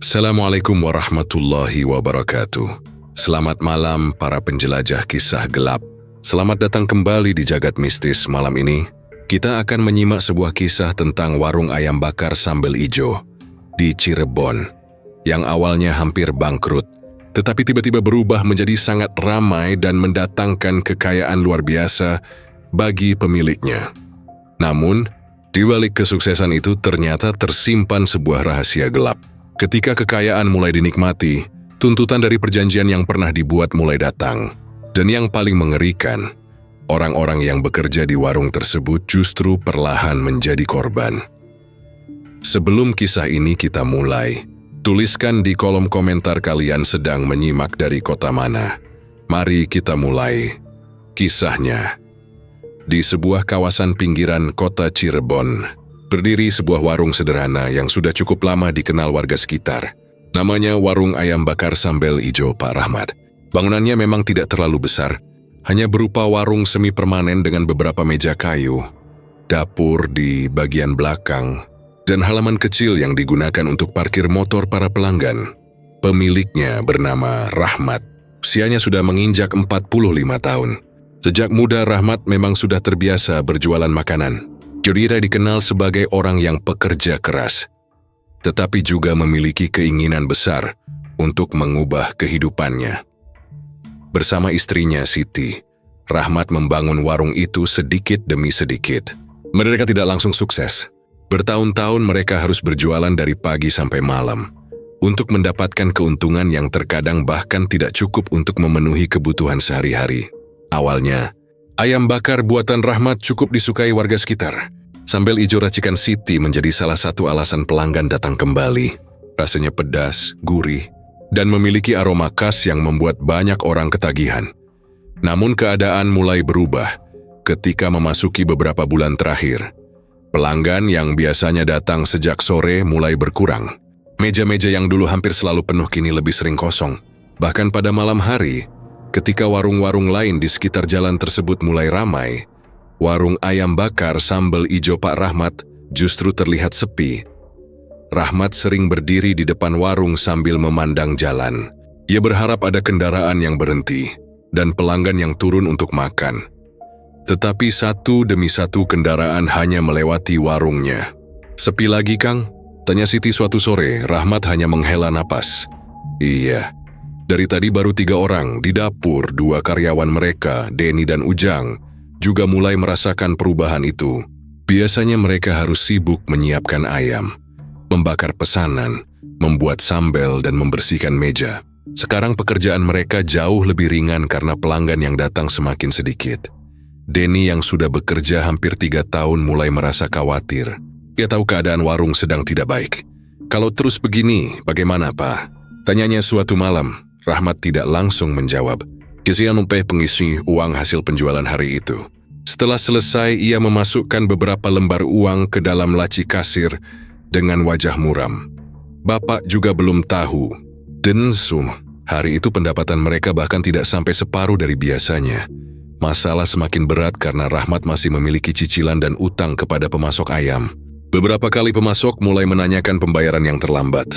Assalamualaikum warahmatullahi wabarakatuh. Selamat malam para penjelajah kisah gelap. Selamat datang kembali di Jagat Mistis. Malam ini, kita akan menyimak sebuah kisah tentang warung ayam bakar sambal ijo di Cirebon, yang awalnya hampir bangkrut, tetapi tiba-tiba berubah menjadi sangat ramai dan mendatangkan kekayaan luar biasa bagi pemiliknya. Namun, di balik kesuksesan itu ternyata tersimpan sebuah rahasia gelap. Ketika kekayaan mulai dinikmati, tuntutan dari perjanjian yang pernah dibuat mulai datang. Dan yang paling mengerikan, orang-orang yang bekerja di warung tersebut justru perlahan menjadi korban. Sebelum kisah ini kita mulai, tuliskan di kolom komentar kalian sedang menyimak dari kota mana. Mari kita mulai kisahnya. Di sebuah kawasan pinggiran kota Cirebon, berdiri sebuah warung sederhana yang sudah cukup lama dikenal warga sekitar. Namanya Warung Ayam Bakar Sambal Ijo Pak Rahmat. Bangunannya memang tidak terlalu besar, hanya berupa warung semi permanen dengan beberapa meja kayu, dapur di bagian belakang, dan halaman kecil yang digunakan untuk parkir motor para pelanggan. Pemiliknya bernama Rahmat. Usianya sudah menginjak 45 tahun. Sejak muda Rahmat memang sudah terbiasa berjualan makanan. Dia dikenal sebagai orang yang pekerja keras, tetapi juga memiliki keinginan besar untuk mengubah kehidupannya. Bersama istrinya Siti, Rahmat membangun warung itu sedikit demi sedikit. Mereka tidak langsung sukses. Bertahun-tahun mereka harus berjualan dari pagi sampai malam untuk mendapatkan keuntungan yang terkadang bahkan tidak cukup untuk memenuhi kebutuhan sehari-hari. Awalnya, ayam bakar buatan Rahmat cukup disukai warga sekitar. Sambal ijo racikan Siti menjadi salah satu alasan pelanggan datang kembali. Rasanya pedas, gurih, dan memiliki aroma khas yang membuat banyak orang ketagihan. Namun keadaan mulai berubah ketika memasuki beberapa bulan terakhir. Pelanggan yang biasanya datang sejak sore mulai berkurang. Meja-meja yang dulu hampir selalu penuh kini lebih sering kosong. Bahkan pada malam hari, ketika warung-warung lain di sekitar jalan tersebut mulai ramai, Warung Ayam Bakar Sambal Ijo Pak Rahmat justru terlihat sepi. Rahmat sering berdiri di depan warung sambil memandang jalan. Ia berharap ada kendaraan yang berhenti dan pelanggan yang turun untuk makan. Tetapi satu demi satu kendaraan hanya melewati warungnya. "Sepi lagi, Kang?" tanya Siti suatu sore. Rahmat hanya menghela napas. "Iya, dari tadi baru 3 orang di dapur, 2 karyawan mereka, Denny dan Ujang, juga mulai merasakan perubahan itu. Biasanya mereka harus sibuk menyiapkan ayam, membakar pesanan, membuat sambal dan membersihkan meja. Sekarang pekerjaan mereka jauh lebih ringan karena pelanggan yang datang semakin sedikit." Denny yang sudah bekerja hampir 3 tahun mulai merasa khawatir. Ia tahu keadaan warung sedang tidak baik. "Kalau terus begini, bagaimana, Pak?" tanyanya suatu malam. Rahmat tidak langsung menjawab. Dia numpah pengisi uang hasil penjualan hari itu. Setelah selesai, ia memasukkan beberapa lembar uang ke dalam laci kasir dengan wajah muram. Bapak juga belum tahu. Dan hari itu pendapatan mereka bahkan tidak sampai separuh dari biasanya. Masalah semakin berat karena Rahmat masih memiliki cicilan dan utang kepada pemasok ayam. Beberapa kali pemasok mulai menanyakan pembayaran yang terlambat.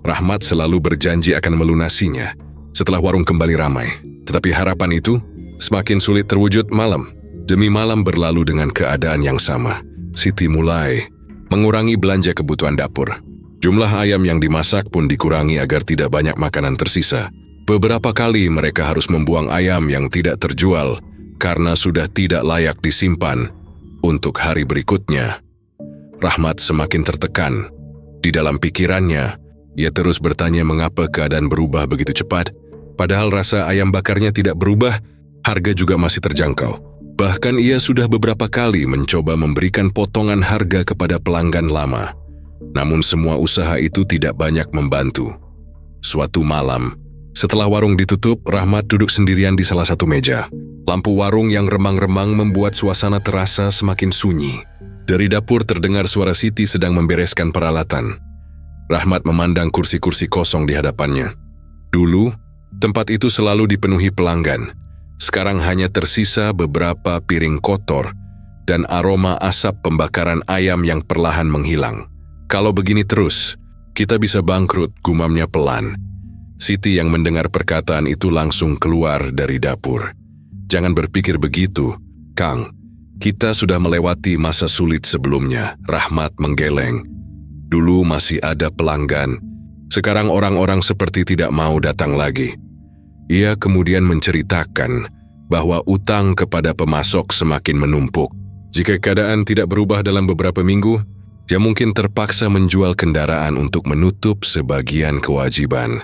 Rahmat selalu berjanji akan melunasinya setelah warung kembali ramai. Tetapi harapan itu semakin sulit terwujud. Malam demi malam berlalu dengan keadaan yang sama. Siti mulai mengurangi belanja kebutuhan dapur. Jumlah ayam yang dimasak pun dikurangi agar tidak banyak makanan tersisa. Beberapa kali mereka harus membuang ayam yang tidak terjual karena sudah tidak layak disimpan untuk hari berikutnya. Rahmat semakin tertekan. Di dalam pikirannya, ia terus bertanya mengapa keadaan berubah begitu cepat. Padahal rasa ayam bakarnya tidak berubah, harga juga masih terjangkau. Bahkan ia sudah beberapa kali mencoba memberikan potongan harga kepada pelanggan lama. Namun semua usaha itu tidak banyak membantu. Suatu malam, setelah warung ditutup, Rahmat duduk sendirian di salah satu meja. Lampu warung yang remang-remang membuat suasana terasa semakin sunyi. Dari dapur terdengar suara Siti sedang membereskan peralatan. Rahmat memandang kursi-kursi kosong di hadapannya. Dulu, tempat itu selalu dipenuhi pelanggan. Sekarang hanya tersisa beberapa piring kotor dan aroma asap pembakaran ayam yang perlahan menghilang. Kalau begini terus, Kita bisa bangkrut, gumamnya pelan. Siti yang mendengar perkataan itu langsung keluar dari dapur. Jangan berpikir begitu, Kang. Kita sudah melewati masa sulit sebelumnya, Rahmat menggeleng. Dulu masih ada pelanggan. Sekarang orang-orang seperti tidak mau datang lagi. Ia kemudian menceritakan bahwa utang kepada pemasok semakin menumpuk. Jika keadaan tidak berubah dalam beberapa minggu, dia mungkin terpaksa menjual kendaraan untuk menutup sebagian kewajiban.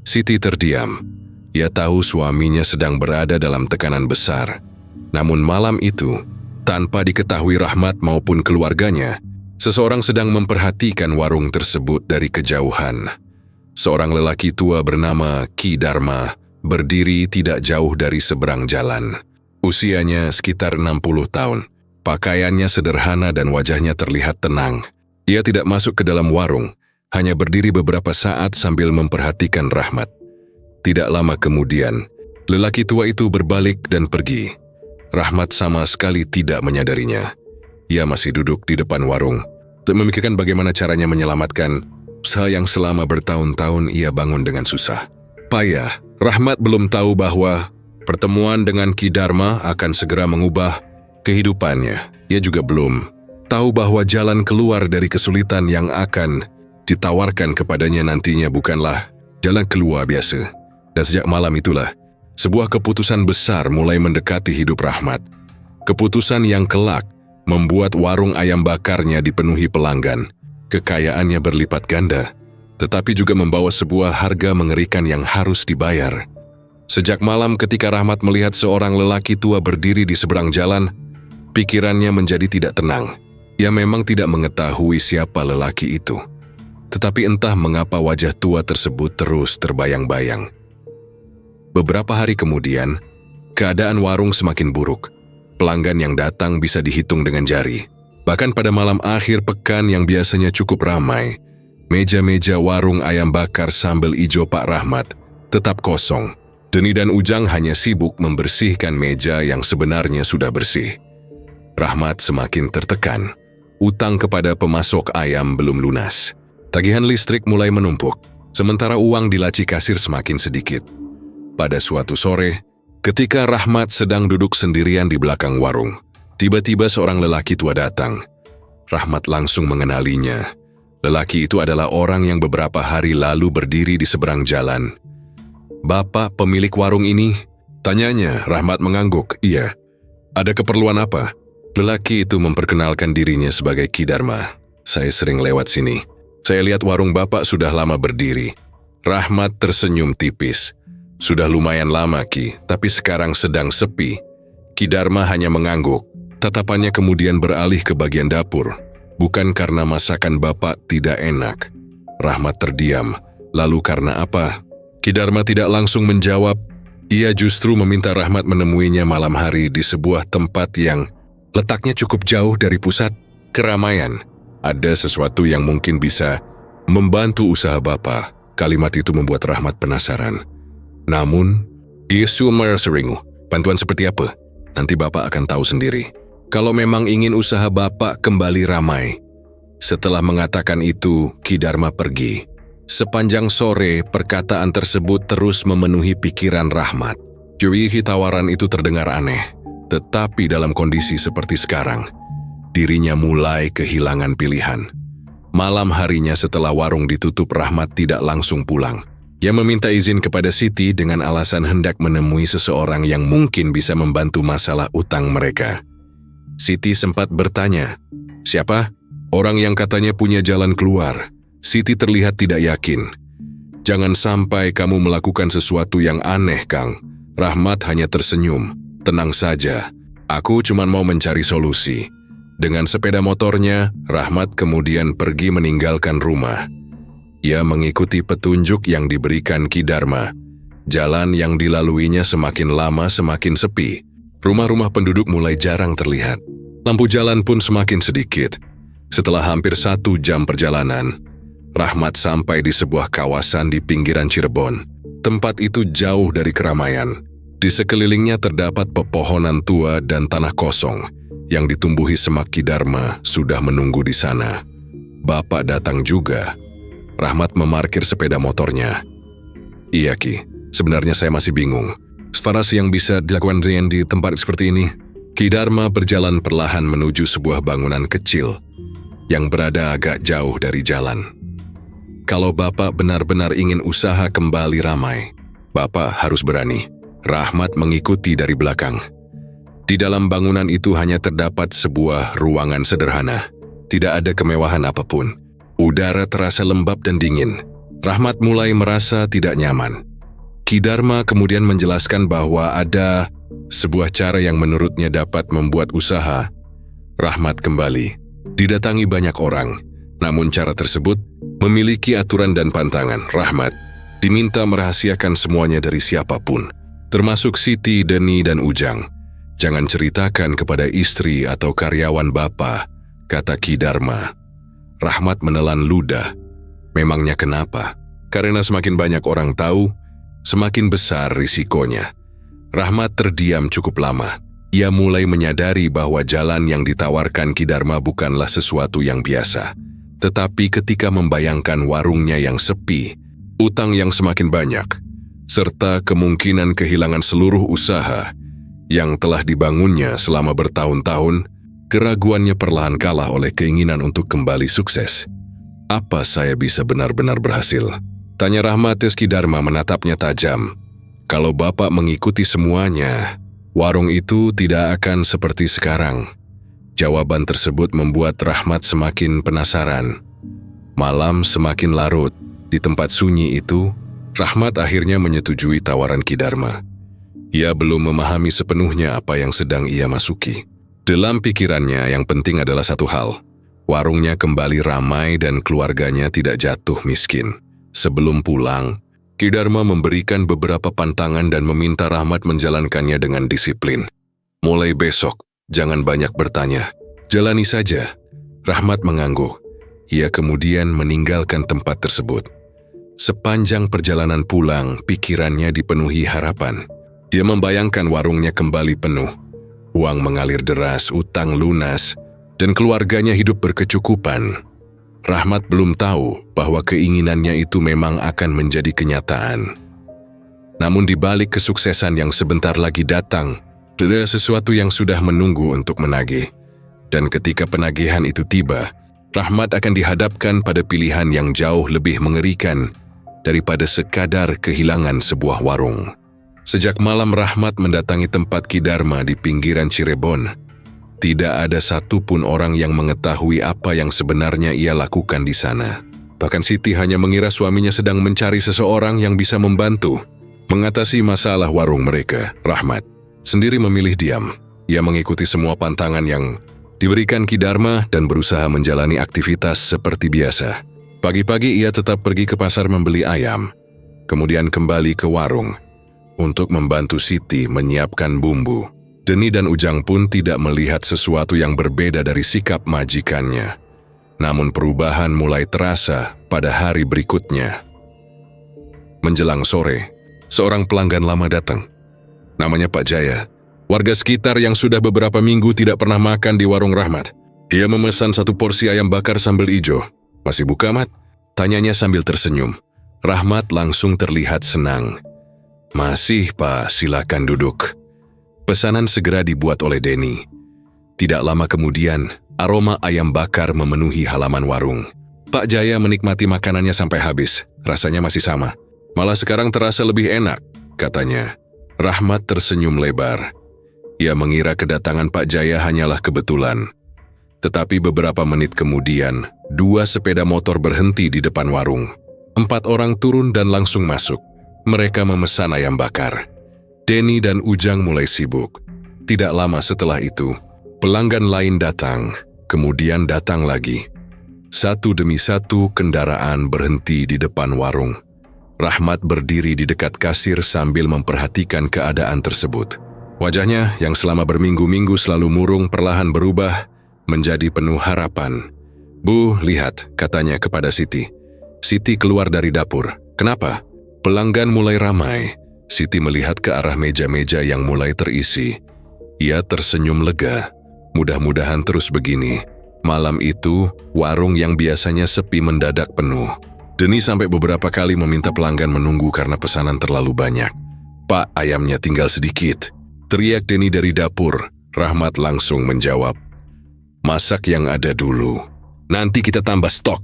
Siti terdiam. Ia tahu suaminya sedang berada dalam tekanan besar. Namun malam itu, tanpa diketahui Rahmat maupun keluarganya, seseorang sedang memperhatikan warung tersebut dari kejauhan. Seorang lelaki tua bernama Ki Dharma berdiri tidak jauh dari seberang jalan. Usianya sekitar 60 tahun. Pakaiannya sederhana dan wajahnya terlihat tenang. Ia tidak masuk ke dalam warung, hanya berdiri beberapa saat sambil memperhatikan Rahmat. Tidak lama kemudian, lelaki tua itu berbalik dan pergi. Rahmat sama sekali tidak menyadarinya. Ia masih duduk di depan warung, memikirkan bagaimana caranya menyelamatkan usaha yang selama bertahun-tahun ia bangun dengan susah. Payah, Rahmat belum tahu bahwa pertemuan dengan Ki Dharma akan segera mengubah kehidupannya. Ia juga belum tahu bahwa jalan keluar dari kesulitan yang akan ditawarkan kepadanya nantinya bukanlah jalan keluar biasa. Dan sejak malam itulah, sebuah keputusan besar mulai mendekati hidup Rahmat. Keputusan yang kelak membuat warung ayam bakarnya dipenuhi pelanggan. Kekayaannya berlipat ganda, tetapi juga membawa sebuah harga mengerikan yang harus dibayar. Sejak malam ketika Rahmat melihat seorang lelaki tua berdiri di seberang jalan, pikirannya menjadi tidak tenang. Ia memang tidak mengetahui siapa lelaki itu. Tetapi entah mengapa wajah tua tersebut terus terbayang-bayang. Beberapa hari kemudian, keadaan warung semakin buruk. Pelanggan yang datang bisa dihitung dengan jari. Bahkan pada malam akhir pekan yang biasanya cukup ramai, meja-meja warung ayam bakar sambal ijo Pak Rahmat tetap kosong. Deni dan Ujang hanya sibuk membersihkan meja yang sebenarnya sudah bersih. Rahmat semakin tertekan. Utang kepada pemasok ayam belum lunas. Tagihan listrik mulai menumpuk, sementara uang di laci kasir semakin sedikit. Pada suatu sore, ketika Rahmat sedang duduk sendirian di belakang warung, tiba-tiba seorang lelaki tua datang. Rahmat langsung mengenalinya. Lelaki itu adalah orang yang beberapa hari lalu berdiri di seberang jalan. "Bapak pemilik warung ini?" tanyanya. Rahmat mengangguk. "Iya." "Ada keperluan apa?" Lelaki itu memperkenalkan dirinya sebagai Ki Dharma. "Saya sering lewat sini. Saya lihat warung Bapak sudah lama berdiri." Rahmat tersenyum tipis. "Sudah lumayan lama, Ki, tapi sekarang sedang sepi." Ki Dharma hanya mengangguk. Tatapannya kemudian beralih ke bagian dapur. "Bukan karena masakan Bapak tidak enak." Rahmat terdiam. "Lalu karena apa?" Ki Dharma tidak langsung menjawab. Ia justru meminta Rahmat menemuinya malam hari di sebuah tempat yang letaknya cukup jauh dari pusat keramaian. "Ada sesuatu yang mungkin bisa membantu usaha Bapak." Kalimat itu membuat Rahmat penasaran. Namun, isu merseringu, bantuan seperti apa? Nanti Bapak akan tahu sendiri. Kalau memang ingin usaha Bapak kembali ramai. Setelah mengatakan itu, Ki Dharma pergi. Sepanjang sore, perkataan tersebut terus memenuhi pikiran Rahmat. Jurihi tawaran itu terdengar aneh, tetapi dalam kondisi seperti sekarang, dirinya mulai kehilangan pilihan. Malam harinya setelah warung ditutup, Rahmat tidak langsung pulang. Ia meminta izin kepada Siti dengan alasan hendak menemui seseorang yang mungkin bisa membantu masalah utang mereka. Siti sempat bertanya, "Siapa?" "Orang yang katanya punya jalan keluar." Siti terlihat tidak yakin. "Jangan sampai kamu melakukan sesuatu yang aneh, Kang." Rahmat hanya tersenyum. "Tenang saja, aku cuma mau mencari solusi." Dengan sepeda motornya, Rahmat kemudian pergi meninggalkan rumah. Ia mengikuti petunjuk yang diberikan Ki Dharma. Jalan yang dilaluinya semakin lama semakin sepi. Rumah-rumah penduduk mulai jarang terlihat. Lampu jalan pun semakin sedikit. Setelah hampir 1 jam perjalanan, Rahmat sampai di sebuah kawasan di pinggiran Cirebon. Tempat itu jauh dari keramaian. Di sekelilingnya terdapat pepohonan tua dan tanah kosong yang ditumbuhi semak. Ki Dharma sudah menunggu di sana. Bapak datang juga. Rahmat memarkir sepeda motornya. Iya Ki, sebenarnya saya masih bingung. Sefarasi yang bisa dilakukan Rian di tempat seperti ini. Ki Dharma berjalan perlahan menuju sebuah bangunan kecil yang berada agak jauh dari jalan. Kalau Bapak benar-benar ingin usaha kembali ramai, Bapak harus berani. Rahmat mengikuti dari belakang. Di dalam bangunan itu hanya terdapat sebuah ruangan sederhana. Tidak ada kemewahan apapun. Udara terasa lembab dan dingin. Rahmat mulai merasa tidak nyaman. Ki Dharma kemudian menjelaskan bahwa ada sebuah cara yang menurutnya dapat membuat usaha Rahmat kembali. Didatangi banyak orang, namun cara tersebut memiliki aturan dan pantangan. Rahmat diminta merahasiakan semuanya dari siapapun, termasuk Siti, Deni, dan Ujang. Jangan ceritakan kepada istri atau karyawan Bapak, kata Ki Dharma. Rahmat menelan ludah. Memangnya kenapa? Karena semakin banyak orang tahu, semakin besar risikonya. Rahmat terdiam cukup lama. Ia mulai menyadari bahwa jalan yang ditawarkan Ki Dharma bukanlah sesuatu yang biasa. Tetapi ketika membayangkan warungnya yang sepi, utang yang semakin banyak, serta kemungkinan kehilangan seluruh usaha yang telah dibangunnya selama bertahun-tahun, keraguannya perlahan kalah oleh keinginan untuk kembali sukses. Apa saya bisa benar-benar berhasil? Tanya Rahmat. Ki Dharma menatapnya tajam. Kalau Bapak mengikuti semuanya, warung itu tidak akan seperti sekarang. Jawaban tersebut membuat Rahmat semakin penasaran. Malam semakin larut. Di tempat sunyi itu, Rahmat akhirnya menyetujui tawaran Ki Dharma. Ia belum memahami sepenuhnya apa yang sedang ia masuki. Dalam pikirannya yang penting adalah satu hal. Warungnya kembali ramai dan keluarganya tidak jatuh miskin. Sebelum pulang, Ki Dharma memberikan beberapa pantangan dan meminta Rahmat menjalankannya dengan disiplin. Mulai besok, jangan banyak bertanya. Jalani saja. Rahmat mengangguk. Ia kemudian meninggalkan tempat tersebut. Sepanjang perjalanan pulang, pikirannya dipenuhi harapan. Ia membayangkan warungnya kembali penuh. Uang mengalir deras, utang lunas, dan keluarganya hidup berkecukupan. Rahmat belum tahu bahwa keinginannya itu memang akan menjadi kenyataan. Namun di balik kesuksesan yang sebentar lagi datang, ada sesuatu yang sudah menunggu untuk menagih. Dan ketika penagihan itu tiba, Rahmat akan dihadapkan pada pilihan yang jauh lebih mengerikan daripada sekadar kehilangan sebuah warung. Sejak malam Rahmat mendatangi tempat Ki Dharma di pinggiran Cirebon, tidak ada satupun orang yang mengetahui apa yang sebenarnya ia lakukan di sana. Bahkan Siti hanya mengira suaminya sedang mencari seseorang yang bisa membantu mengatasi masalah warung mereka. Rahmat sendiri memilih diam. Ia mengikuti semua pantangan yang diberikan Ki Dharma dan berusaha menjalani aktivitas seperti biasa. Pagi-pagi ia tetap pergi ke pasar membeli ayam, kemudian kembali ke warung untuk membantu Siti menyiapkan bumbu. Deni dan Ujang pun tidak melihat sesuatu yang berbeda dari sikap majikannya. Namun perubahan mulai terasa pada hari berikutnya. Menjelang sore, seorang pelanggan lama datang. Namanya Pak Jaya, warga sekitar yang sudah beberapa minggu tidak pernah makan di warung Rahmat. Dia memesan 1 porsi ayam bakar sambal ijo. Masih buka, Mat? Tanyanya sambil tersenyum. Rahmat langsung terlihat senang. Masih, Pak, silakan duduk. Pesanan segera dibuat oleh Deni. Tidak lama kemudian, aroma ayam bakar memenuhi halaman warung. Pak Jaya menikmati makanannya sampai habis. Rasanya masih sama. Malah sekarang terasa lebih enak, katanya. Rahmat tersenyum lebar. Ia mengira kedatangan Pak Jaya hanyalah kebetulan. Tetapi beberapa menit kemudian, 2 sepeda motor berhenti di depan warung. 4 orang turun dan langsung masuk. Mereka memesan ayam bakar. Deni dan Ujang mulai sibuk. Tidak lama setelah itu, pelanggan lain datang, kemudian datang lagi. Satu demi satu kendaraan berhenti di depan warung. Rahmat berdiri di dekat kasir sambil memperhatikan keadaan tersebut. Wajahnya yang selama berminggu-minggu selalu murung perlahan berubah menjadi penuh harapan. Bu, lihat, katanya kepada Siti. Siti keluar dari dapur. Kenapa? Pelanggan mulai ramai. Siti melihat ke arah meja-meja yang mulai terisi. Ia tersenyum lega. Mudah-mudahan terus begini. Malam itu, warung yang biasanya sepi mendadak penuh. Deni sampai beberapa kali meminta pelanggan menunggu karena pesanan terlalu banyak. "Pak, ayamnya tinggal sedikit," teriak Deni dari dapur. Rahmat langsung menjawab, "Masak yang ada dulu. Nanti kita tambah stok."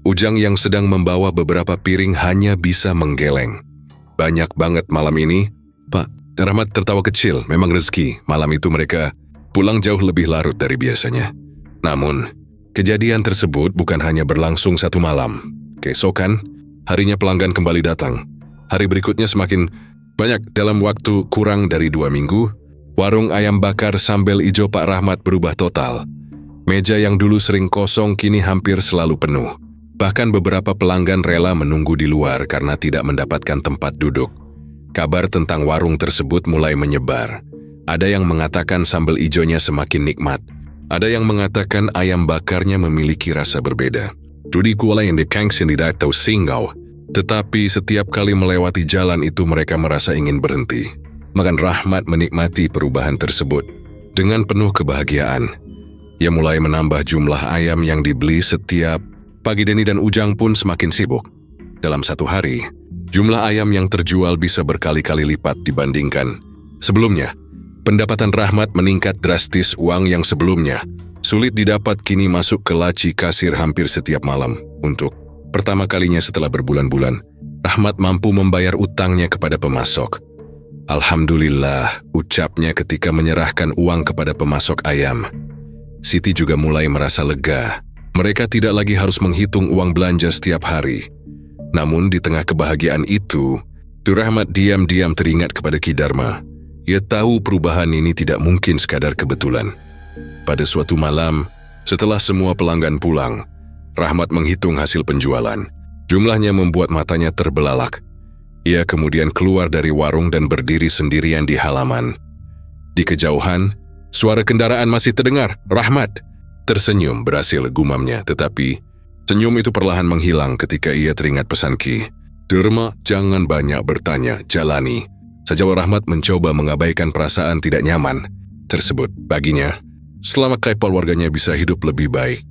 Ujang yang sedang membawa beberapa piring hanya bisa menggeleng. "Banyak banget malam ini, Pak." Rahmat tertawa kecil. Memang rezeki. Malam itu mereka pulang jauh lebih larut dari biasanya. Namun, kejadian tersebut bukan hanya berlangsung satu malam. Keesokan, harinya pelanggan kembali datang. Hari berikutnya semakin banyak. Dalam waktu kurang dari 2 minggu, warung ayam bakar sambal ijo Pak Rahmat berubah total. Meja yang dulu sering kosong kini hampir selalu penuh. Bahkan beberapa pelanggan rela menunggu di luar karena tidak mendapatkan tempat duduk. Kabar tentang warung tersebut mulai menyebar. Ada yang mengatakan sambal ijonya semakin nikmat. Ada yang mengatakan ayam bakarnya memiliki rasa berbeda. Jadi kuala yang dikangsin tidak tahu singgau. Tetapi setiap kali melewati jalan itu mereka merasa ingin berhenti. Maka Rahmat menikmati perubahan tersebut dengan penuh kebahagiaan. Ia mulai menambah jumlah ayam yang dibeli setiap pagi. Deni dan Ujang pun semakin sibuk. Dalam satu hari, jumlah ayam yang terjual bisa berkali-kali lipat dibandingkan sebelumnya. Pendapatan Rahmat meningkat drastis. Uang yang sebelumnya sulit didapat kini masuk ke laci kasir hampir setiap malam. Untuk pertama kalinya setelah berbulan-bulan, Rahmat mampu membayar utangnya kepada pemasok. "Alhamdulillah," ucapnya ketika menyerahkan uang kepada pemasok ayam. Siti juga mulai merasa lega. Mereka tidak lagi harus menghitung uang belanja setiap hari. Namun di tengah kebahagiaan itu, Rahmat diam-diam teringat kepada Ki Dharma. Ia tahu perubahan ini tidak mungkin sekadar kebetulan. Pada suatu malam, setelah semua pelanggan pulang, Rahmat menghitung hasil penjualan. Jumlahnya membuat matanya terbelalak. Ia kemudian keluar dari warung dan berdiri sendirian di halaman. Di kejauhan, suara kendaraan masih terdengar. Rahmat tersenyum, berhasil gumamnya, tetapi senyum itu perlahan menghilang ketika ia teringat pesan Ki Dharma, "Jangan banyak bertanya, jalani." Sejauh Rahmat mencoba mengabaikan perasaan tidak nyaman tersebut baginya. Selama Kaipol warganya bisa hidup lebih baik,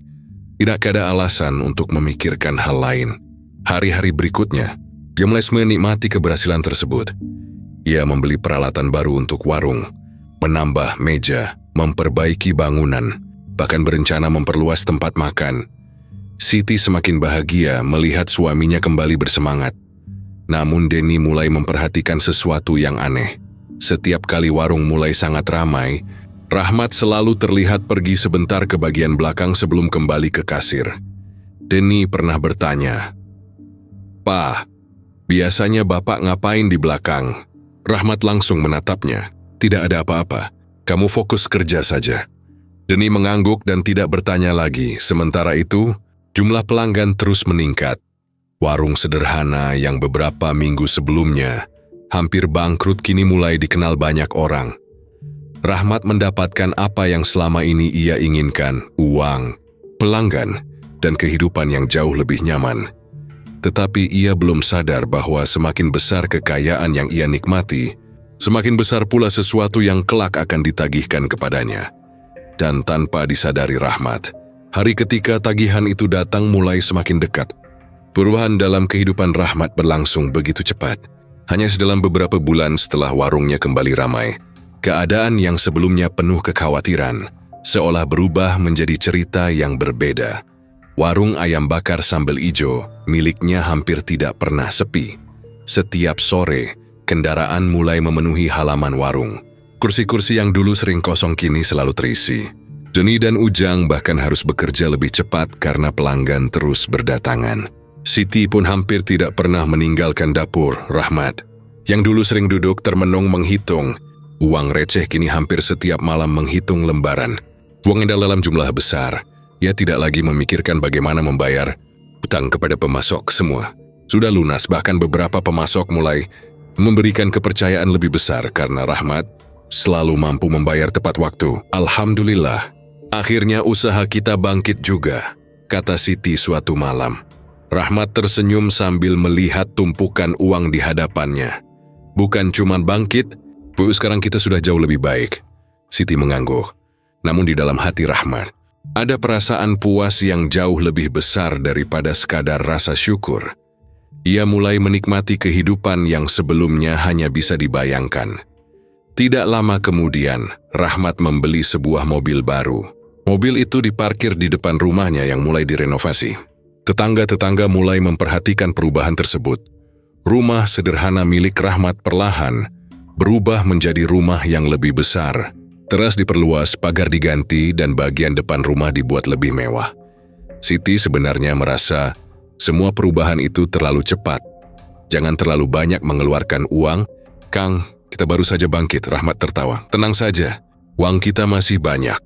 tidak ada alasan untuk memikirkan hal lain. Hari-hari berikutnya, dia mulai menikmati keberhasilan tersebut. Ia membeli peralatan baru untuk warung, menambah meja, memperbaiki bangunan, bahkan berencana memperluas tempat makan. Siti semakin bahagia melihat suaminya kembali bersemangat. Namun Deni mulai memperhatikan sesuatu yang aneh. Setiap kali warung mulai sangat ramai, Rahmat selalu terlihat pergi sebentar ke bagian belakang sebelum kembali ke kasir. Deni pernah bertanya, "Pak, biasanya Bapak ngapain di belakang?" Rahmat langsung menatapnya. "Tidak ada apa-apa, kamu fokus kerja saja." Deni mengangguk dan tidak bertanya lagi. Sementara itu, jumlah pelanggan terus meningkat. Warung sederhana yang beberapa minggu sebelumnya hampir bangkrut kini mulai dikenal banyak orang. Rahmat mendapatkan apa yang selama ini ia inginkan, uang, pelanggan, dan kehidupan yang jauh lebih nyaman. Tetapi ia belum sadar bahwa semakin besar kekayaan yang ia nikmati, semakin besar pula sesuatu yang kelak akan ditagihkan kepadanya. Dan tanpa disadari Rahmat, hari ketika tagihan itu datang mulai semakin dekat. Perubahan dalam kehidupan Rahmat berlangsung begitu cepat. Hanya sedalam beberapa bulan setelah warungnya kembali ramai, keadaan yang sebelumnya penuh kekhawatiran seolah berubah menjadi cerita yang berbeda. Warung ayam bakar sambal ijo miliknya hampir tidak pernah sepi. Setiap sore, kendaraan mulai memenuhi halaman warung. Kursi-kursi yang dulu sering kosong kini selalu terisi. Deni dan Ujang bahkan harus bekerja lebih cepat karena pelanggan terus berdatangan. Siti pun hampir tidak pernah meninggalkan dapur Rahmat. Yang dulu sering duduk termenung menghitung uang receh kini hampir setiap malam menghitung lembaran. Uangnya dalam jumlah besar. Ia tidak lagi memikirkan bagaimana membayar utang kepada pemasok. Semua sudah lunas, bahkan beberapa pemasok mulai memberikan kepercayaan lebih besar karena Rahmat selalu mampu membayar tepat waktu. "Alhamdulillah, akhirnya usaha kita bangkit juga," kata Siti suatu malam. Rahmat tersenyum sambil melihat tumpukan uang di hadapannya. "Bukan cuma bangkit, Bu, sekarang kita sudah jauh lebih baik." Siti mengangguk. Namun di dalam hati Rahmat, ada perasaan puas yang jauh lebih besar daripada sekadar rasa syukur. Ia mulai menikmati kehidupan yang sebelumnya hanya bisa dibayangkan. Tidak lama kemudian, Rahmat membeli sebuah mobil baru. Mobil itu diparkir di depan rumahnya yang mulai direnovasi. Tetangga-tetangga mulai memperhatikan perubahan tersebut. Rumah sederhana milik Rahmat perlahan berubah menjadi rumah yang lebih besar. Teras diperluas, pagar diganti, dan bagian depan rumah dibuat lebih mewah. Siti sebenarnya merasa semua perubahan itu terlalu cepat. Jangan terlalu banyak mengeluarkan uang. Kang, kita baru saja bangkit, Rahmat tertawa. Tenang saja, uang kita masih banyak.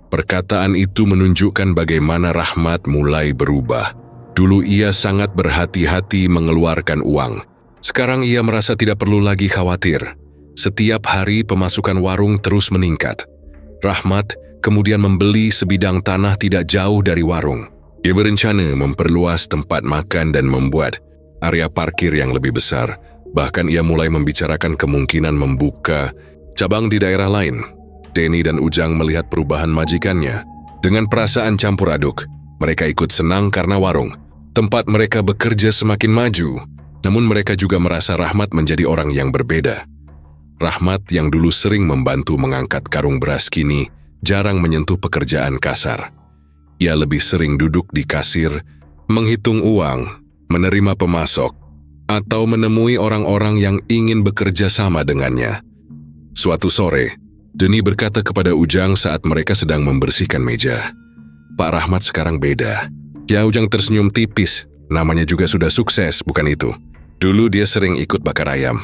Perkataan itu menunjukkan bagaimana Rahmat mulai berubah. Dulu ia sangat berhati-hati mengeluarkan uang. Sekarang ia merasa tidak perlu lagi khawatir. Setiap hari pemasukan warung terus meningkat. Rahmat kemudian membeli sebidang tanah tidak jauh dari warung. Ia berencana memperluas tempat makan dan membuat area parkir yang lebih besar. Bahkan ia mulai membicarakan kemungkinan membuka cabang di daerah lain. Denny dan Ujang melihat perubahan majikannya. Dengan perasaan campur aduk, mereka ikut senang karena warung tempat mereka bekerja semakin maju. Namun mereka juga merasa Rahmat menjadi orang yang berbeda. Rahmat yang dulu sering membantu mengangkat karung beras kini jarang menyentuh pekerjaan kasar. Ia lebih sering duduk di kasir, menghitung uang, menerima pemasok, atau menemui orang-orang yang ingin bekerja sama dengannya. Suatu sore, Denny berkata kepada Ujang saat mereka sedang membersihkan meja, "Pak Rahmat sekarang beda." Ya, Ujang tersenyum tipis. Namanya juga sudah sukses, bukan itu? Dulu dia sering ikut bakar ayam.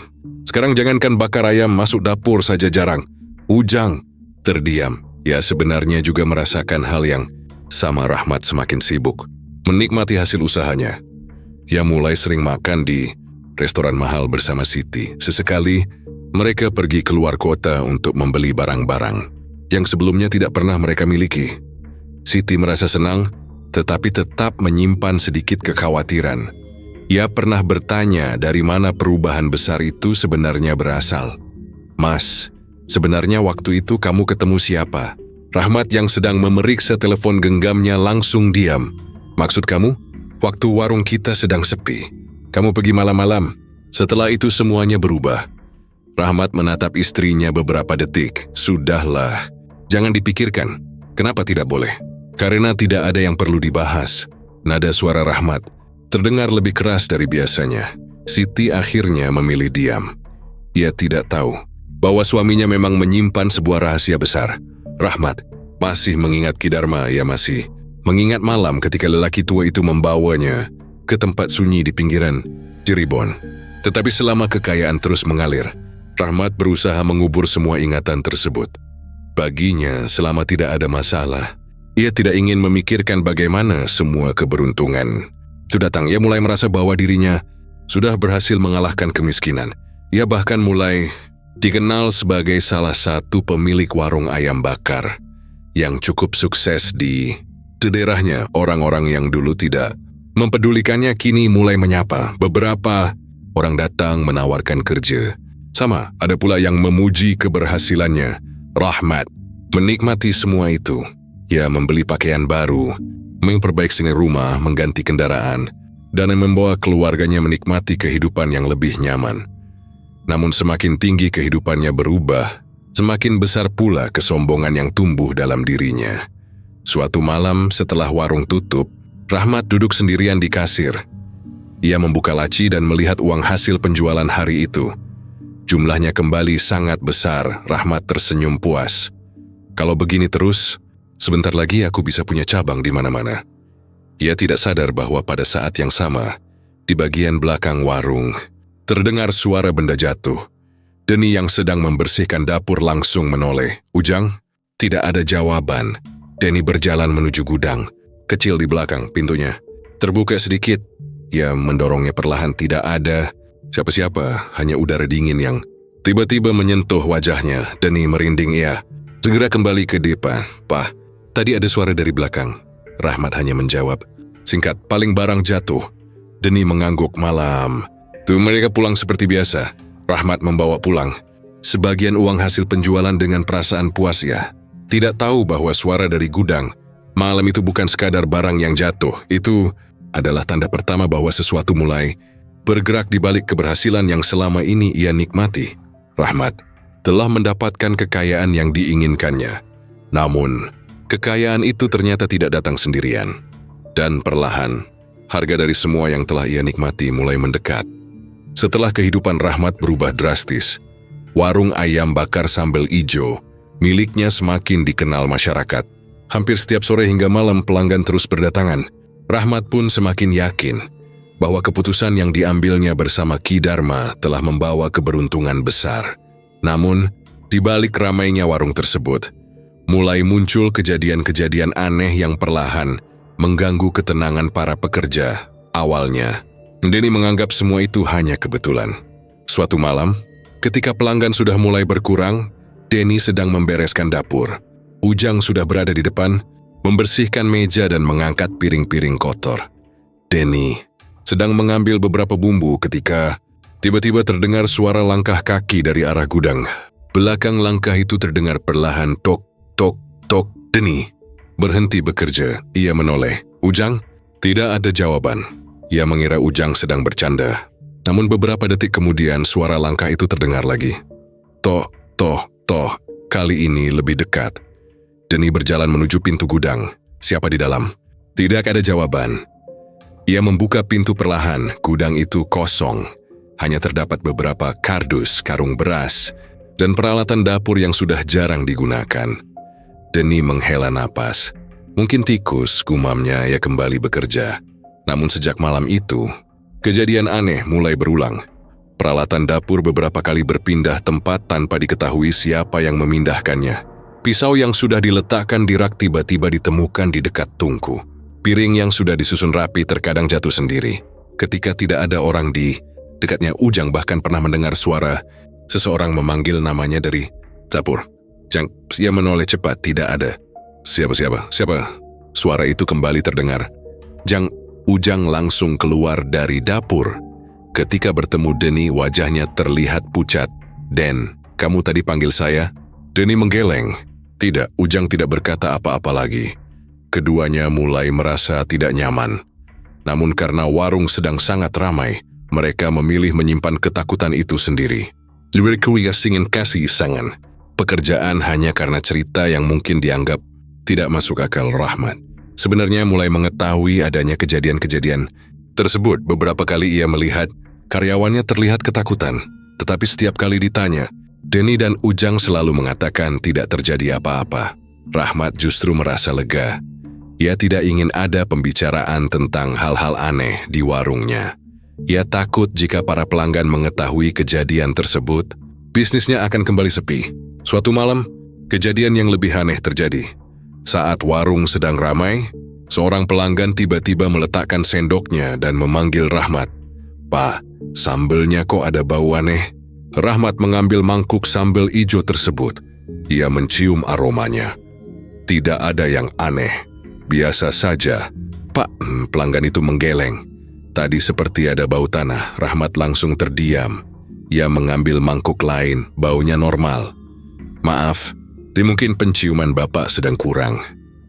Sekarang jangankan bakar ayam, masuk dapur saja jarang. Ujang terdiam. Ya, sebenarnya juga merasakan hal yang sama. Rahmat semakin sibuk menikmati hasil usahanya. Ia mulai sering makan di restoran mahal bersama Siti. Sesekali, mereka pergi keluar kota untuk membeli barang-barang yang sebelumnya tidak pernah mereka miliki. Siti merasa senang, tetapi tetap menyimpan sedikit kekhawatiran. Ia pernah bertanya dari mana perubahan besar itu sebenarnya berasal. "Mas, sebenarnya waktu itu kamu ketemu siapa?" Rahmat yang sedang memeriksa telepon genggamnya langsung diam. "Maksud kamu? Waktu warung kita sedang sepi. Kamu pergi malam-malam." Setelah itu semuanya berubah. Rahmat menatap istrinya beberapa detik. "Sudahlah, jangan dipikirkan. Kenapa tidak boleh?" Karena tidak ada yang perlu dibahas. Nada suara Rahmat terdengar lebih keras dari biasanya. Siti akhirnya memilih diam. Ia tidak tahu bahwa suaminya memang menyimpan sebuah rahasia besar. Rahmat masih mengingat Ki Dharma. Ia masih mengingat malam ketika lelaki tua itu membawanya ke tempat sunyi di pinggiran Cirebon. Tetapi selama kekayaan terus mengalir, Rahmat berusaha mengubur semua ingatan tersebut. Baginya, selama tidak ada masalah, ia tidak ingin memikirkan bagaimana semua keberuntungan itu datang. Ia mulai merasa bahwa dirinya sudah berhasil mengalahkan kemiskinan. Ia bahkan mulai dikenal sebagai salah satu pemilik warung ayam bakar yang cukup sukses di daerahnya. Orang-orang yang dulu tidak mempedulikannya kini mulai menyapa. Beberapa orang datang menawarkan kerja. Sama, ada pula yang memuji keberhasilannya. Rahmat menikmati semua itu. Ia membeli pakaian baru, memperbaiki rumah, mengganti kendaraan, dan membawa keluarganya menikmati kehidupan yang lebih nyaman. Namun semakin tinggi kehidupannya berubah, semakin besar pula kesombongan yang tumbuh dalam dirinya. Suatu malam setelah warung tutup, Rahmat duduk sendirian di kasir. Ia membuka laci dan melihat uang hasil penjualan hari itu. Jumlahnya kembali sangat besar. Rahmat tersenyum puas. "Kalau begini terus, sebentar lagi aku bisa punya cabang di mana-mana." Ia tidak sadar bahwa pada saat yang sama, di bagian belakang warung, terdengar suara benda jatuh. Denny yang sedang membersihkan dapur langsung menoleh. "Ujang?" Tidak ada jawaban. Denny berjalan menuju gudang. Kecil di belakang, pintunya terbuka sedikit. Ia mendorongnya perlahan. Tidak ada siapa-siapa, hanya udara dingin yang tiba-tiba menyentuh wajahnya. Denny merinding. Ia segera kembali ke depan. "Pak, tadi ada suara dari belakang." Rahmat hanya menjawab singkat, "Paling barang jatuh." Denny mengangguk. "Malam tuh mereka pulang seperti biasa." Rahmat membawa pulang sebagian uang hasil penjualan dengan perasaan puas. Ya, tidak tahu bahwa suara dari gudang malam itu bukan sekadar barang yang jatuh. Itu adalah tanda pertama bahwa sesuatu mulai bergerak di balik keberhasilan yang selama ini ia nikmati. Rahmat telah mendapatkan kekayaan yang diinginkannya. Namun, kekayaan itu ternyata tidak datang sendirian. Dan perlahan, harga dari semua yang telah ia nikmati mulai mendekat. Setelah kehidupan Rahmat berubah drastis, warung ayam bakar sambal ijo miliknya semakin dikenal masyarakat. Hampir setiap sore hingga malam pelanggan terus berdatangan. Rahmat pun semakin yakin bahwa keputusan yang diambilnya bersama Ki Dharma telah membawa keberuntungan besar. Namun, di balik ramainya warung tersebut, mulai muncul kejadian-kejadian aneh yang perlahan mengganggu ketenangan para pekerja. Awalnya, Denny menganggap semua itu hanya kebetulan. Suatu malam, ketika pelanggan sudah mulai berkurang, Denny sedang membereskan dapur. Ujang sudah berada di depan, membersihkan meja dan mengangkat piring-piring kotor. Denny sedang mengambil beberapa bumbu ketika tiba-tiba terdengar suara langkah kaki dari arah gudang. Belakang langkah itu terdengar perlahan tok, tok, tok. Denny berhenti bekerja. Ia menoleh. Ujang? Tidak ada jawaban. Ia mengira Ujang sedang bercanda. Namun beberapa detik kemudian suara langkah itu terdengar lagi. Toh, toh, toh. Kali ini lebih dekat. Denny berjalan menuju pintu gudang. Siapa di dalam? Tidak ada jawaban. Ia membuka pintu perlahan. Gudang itu kosong. Hanya terdapat beberapa kardus, karung beras, dan peralatan dapur yang sudah jarang digunakan. Denny menghela napas. Mungkin tikus, gumamnya, ia kembali bekerja. Namun sejak malam itu, kejadian aneh mulai berulang. Peralatan dapur beberapa kali berpindah tempat tanpa diketahui siapa yang memindahkannya. Pisau yang sudah diletakkan di rak tiba-tiba ditemukan di dekat tungku. Piring yang sudah disusun rapi terkadang jatuh sendiri. Ketika tidak ada orang di dekatnya, Ujang bahkan pernah mendengar suara seseorang memanggil namanya dari dapur. Jang, ia menoleh cepat, tidak ada. Siapa? Suara itu kembali terdengar. Jang, Ujang langsung keluar dari dapur. Ketika bertemu Denny, wajahnya terlihat pucat. Den, kamu tadi panggil saya? Denny menggeleng. Tidak, Ujang tidak berkata apa-apa lagi. Keduanya mulai merasa tidak nyaman. Namun karena warung sedang sangat ramai, mereka memilih menyimpan ketakutan itu sendiri. Mereka ingin kasih sangan. Pekerjaan hanya karena cerita yang mungkin dianggap tidak masuk akal. Rahmat sebenarnya mulai mengetahui adanya kejadian-kejadian tersebut. Beberapa kali ia melihat karyawannya terlihat ketakutan. Tetapi setiap kali ditanya, Denny dan Ujang selalu mengatakan tidak terjadi apa-apa. Rahmat justru merasa lega. Ia tidak ingin ada pembicaraan tentang hal-hal aneh di warungnya. Ia takut jika para pelanggan mengetahui kejadian tersebut, bisnisnya akan kembali sepi. Suatu malam, kejadian yang lebih aneh terjadi. Saat warung sedang ramai, seorang pelanggan tiba-tiba meletakkan sendoknya dan memanggil Rahmat. Pak, sambelnya kok ada bau aneh? Rahmat mengambil mangkuk sambal ijo tersebut. Ia mencium aromanya. Tidak ada yang aneh. Biasa saja. Pak, pelanggan itu menggeleng. Tadi seperti ada bau tanah. Rahmat langsung terdiam. Ia mengambil mangkuk lain, baunya normal. Maaf, mungkin penciuman Bapak sedang kurang.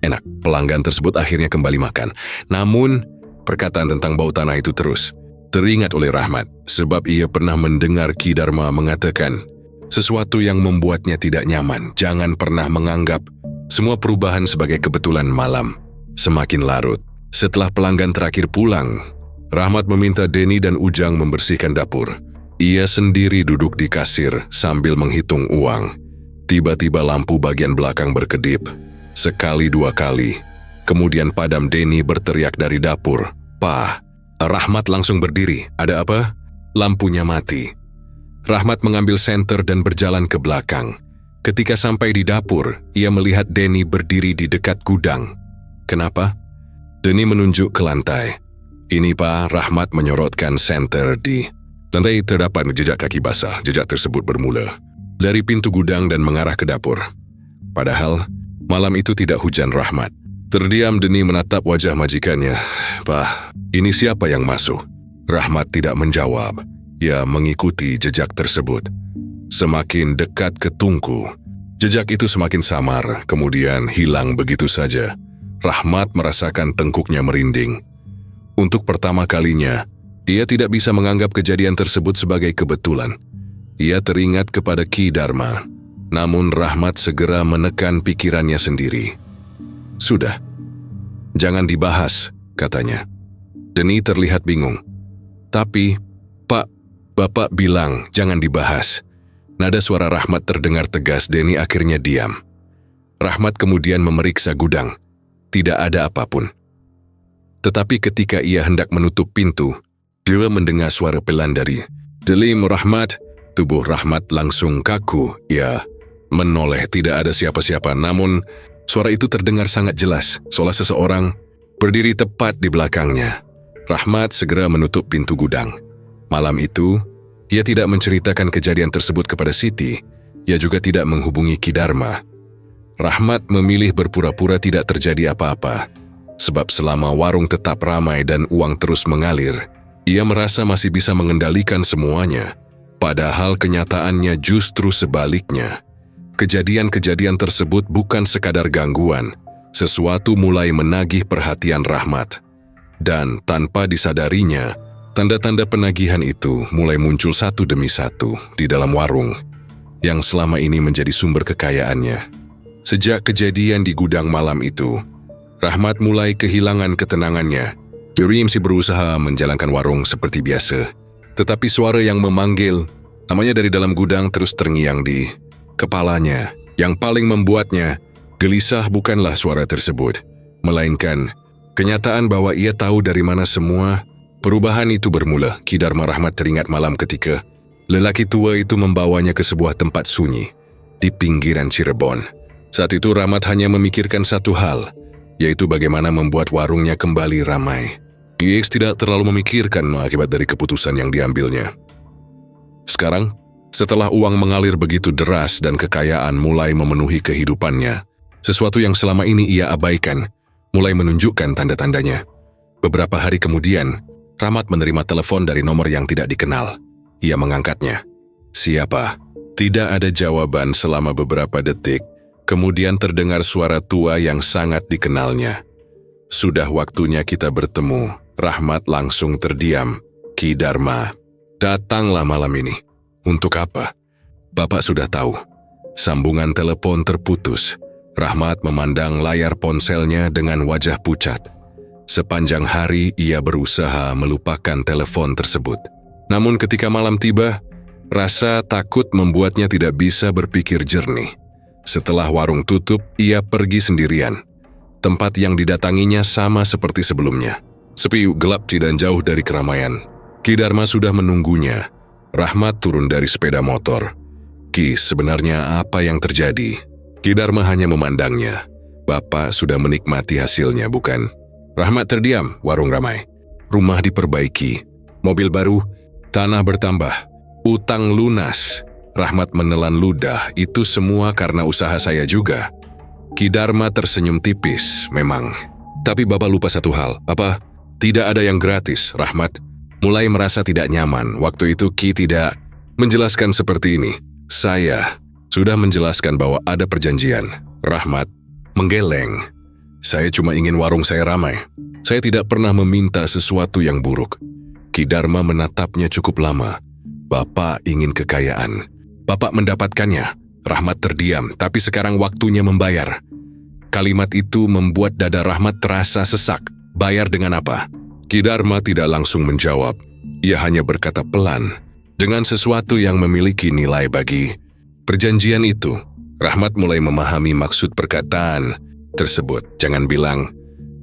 Enak, pelanggan tersebut akhirnya kembali makan. Namun, perkataan tentang bau tanah itu terus teringat oleh Rahmat, sebab ia pernah mendengar Ki Dharma mengatakan, sesuatu yang membuatnya tidak nyaman, jangan pernah menganggap semua perubahan sebagai kebetulan malam. Semakin larut, setelah pelanggan terakhir pulang, Rahmat meminta Denny dan Ujang membersihkan dapur. Ia sendiri duduk di kasir sambil menghitung uang. Tiba-tiba lampu bagian belakang berkedip. Sekali dua kali. Kemudian padam. Denny berteriak dari dapur. "Pak!" Rahmat langsung berdiri. "Ada apa?" Lampunya mati. Rahmat mengambil senter dan berjalan ke belakang. Ketika sampai di dapur, ia melihat Denny berdiri di dekat gudang. "Kenapa?" Denny menunjuk ke lantai. "Ini Pak," Rahmat menyorotkan senter di lantai. Terdapat jejak kaki basah. Jejak tersebut bermula dari pintu gudang dan mengarah ke dapur. Padahal, malam itu tidak hujan. Rahmat terdiam. Denny menatap wajah majikannya. "Pak, ini siapa yang masuk?" Rahmat tidak menjawab. Ia mengikuti jejak tersebut. Semakin dekat ke tungku, jejak itu semakin samar, kemudian hilang begitu saja. Rahmat merasakan tengkuknya merinding. Untuk pertama kalinya, Ia tidak bisa menganggap kejadian tersebut sebagai kebetulan. Ia teringat kepada Ki Dharma. Namun Rahmat segera menekan pikirannya sendiri. "Sudah, jangan dibahas," katanya. Denny terlihat bingung. "Tapi, Pak, Bapak bilang jangan dibahas." Nada suara Rahmat terdengar tegas. Denny akhirnya diam. Rahmat kemudian memeriksa gudang. Tidak ada apapun. Tetapi ketika ia hendak menutup pintu, dia mendengar suara pelan dari dalam Rahmat. Tubuh Rahmat langsung kaku. Ia menoleh, tidak ada siapa-siapa. Namun, suara itu terdengar sangat jelas, seolah seseorang berdiri tepat di belakangnya. Rahmat segera menutup pintu gudang. Malam itu, ia tidak menceritakan kejadian tersebut kepada Siti. Ia juga tidak menghubungi Ki Dharma. Rahmat memilih berpura-pura tidak terjadi apa-apa. Sebab selama warung tetap ramai dan uang terus mengalir, ia merasa masih bisa mengendalikan semuanya. Padahal kenyataannya justru sebaliknya. Kejadian-kejadian tersebut bukan sekadar gangguan. Sesuatu mulai menagih perhatian Rahmat. Dan tanpa disadarinya, tanda-tanda penagihan itu mulai muncul satu demi satu di dalam warung yang selama ini menjadi sumber kekayaannya. Sejak kejadian di gudang malam itu, Rahmat mulai kehilangan ketenangannya. Dia masih berusaha menjalankan warung seperti biasa. Tetapi suara yang memanggil namanya dari dalam gudang terus terngiang di kepalanya. Yang paling membuatnya gelisah bukanlah suara tersebut, melainkan kenyataan bahwa ia tahu dari mana semua perubahan itu bermula. Ki Dharma Rahmat teringat malam ketika lelaki tua itu membawanya ke sebuah tempat sunyi di pinggiran Cirebon. Saat itu Rahmat hanya memikirkan satu hal, yaitu bagaimana membuat warungnya kembali ramai. X tidak terlalu memikirkan akibat dari keputusan yang diambilnya. Sekarang, setelah uang mengalir begitu deras dan kekayaan mulai memenuhi kehidupannya, sesuatu yang selama ini ia abaikan mulai menunjukkan tanda-tandanya. Beberapa hari kemudian, Rahmat menerima telepon dari nomor yang tidak dikenal. Ia mengangkatnya. "Siapa?" Tidak ada jawaban selama beberapa detik. Kemudian terdengar suara tua yang sangat dikenalnya. "Sudah waktunya kita bertemu." Rahmat langsung terdiam. "Ki Dharma, datanglah malam ini." "Untuk apa?" "Bapak sudah tahu." Sambungan telepon terputus. Rahmat memandang layar ponselnya dengan wajah pucat. Sepanjang hari ia berusaha melupakan telepon tersebut. Namun ketika malam tiba, rasa takut membuatnya tidak bisa berpikir jernih. Setelah warung tutup, ia pergi sendirian. Tempat yang didatanginya sama seperti sebelumnya. Sepi, gelap, dan jauh dari keramaian. Ki Dharma sudah menunggunya. Rahmat turun dari sepeda motor. "Ki, sebenarnya apa yang terjadi?" Ki Dharma hanya memandangnya. "Bapak sudah menikmati hasilnya, bukan?" Rahmat terdiam. Warung ramai. Rumah diperbaiki. Mobil baru. Tanah bertambah. Utang lunas. Rahmat menelan ludah. "Itu semua karena usaha saya juga." Ki Dharma tersenyum tipis. "Memang. Tapi Bapak lupa satu hal." "Apa?" "Tidak ada yang gratis." Rahmat mulai merasa tidak nyaman. Waktu itu Ki tidak menjelaskan seperti ini. "Saya sudah menjelaskan bahwa ada perjanjian." Rahmat menggeleng. "Saya cuma ingin warung saya ramai. Saya tidak pernah meminta sesuatu yang buruk." Ki Dharma menatapnya cukup lama. "Bapak ingin kekayaan. Bapak mendapatkannya." Rahmat terdiam, tapi sekarang waktunya membayar. Kalimat itu membuat dada Rahmat terasa sesak. "Bayar dengan apa?" Ki Dharma tidak langsung menjawab. Ia hanya berkata pelan, dengan sesuatu yang memiliki nilai bagi perjanjian itu. Rahmat mulai memahami maksud perkataan tersebut. "Jangan bilang."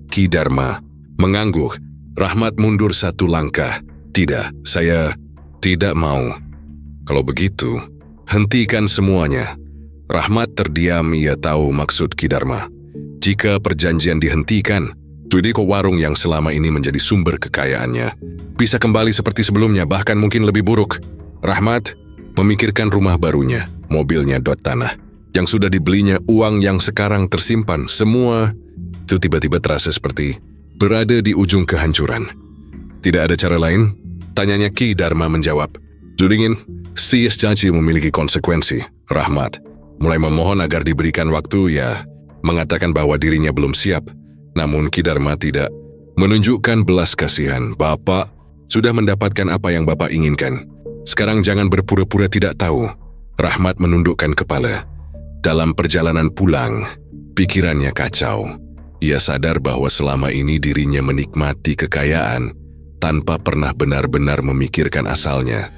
Ki Dharma mengangguk. Rahmat mundur satu langkah. "Tidak, saya tidak mau." "Kalau begitu, hentikan semuanya." Rahmat terdiam. Ia tahu maksud Ki Dharma. Jika perjanjian dihentikan, Tudiko warung yang selama ini menjadi sumber kekayaannya bisa kembali seperti sebelumnya, bahkan mungkin lebih buruk. Rahmat memikirkan rumah barunya, mobilnya dot tanah, yang sudah dibelinya, uang yang sekarang tersimpan. Semua itu tiba-tiba terasa seperti berada di ujung kehancuran. "Tidak ada cara lain?" tanyanya. Ki Dharma menjawab. "Dingin, setiap janji memiliki konsekuensi." Rahmat mulai memohon agar diberikan waktu. Ia mengatakan bahwa dirinya belum siap. Namun Ki Dharma tidak menunjukkan belas kasihan. "Bapak Sudah mendapatkan apa yang Bapak inginkan. Sekarang jangan berpura-pura tidak tahu. Rahmat menundukkan kepala. Dalam perjalanan pulang, pikirannya kacau. Ia sadar bahwa selama ini dirinya menikmati kekayaan tanpa pernah benar-benar memikirkan asalnya.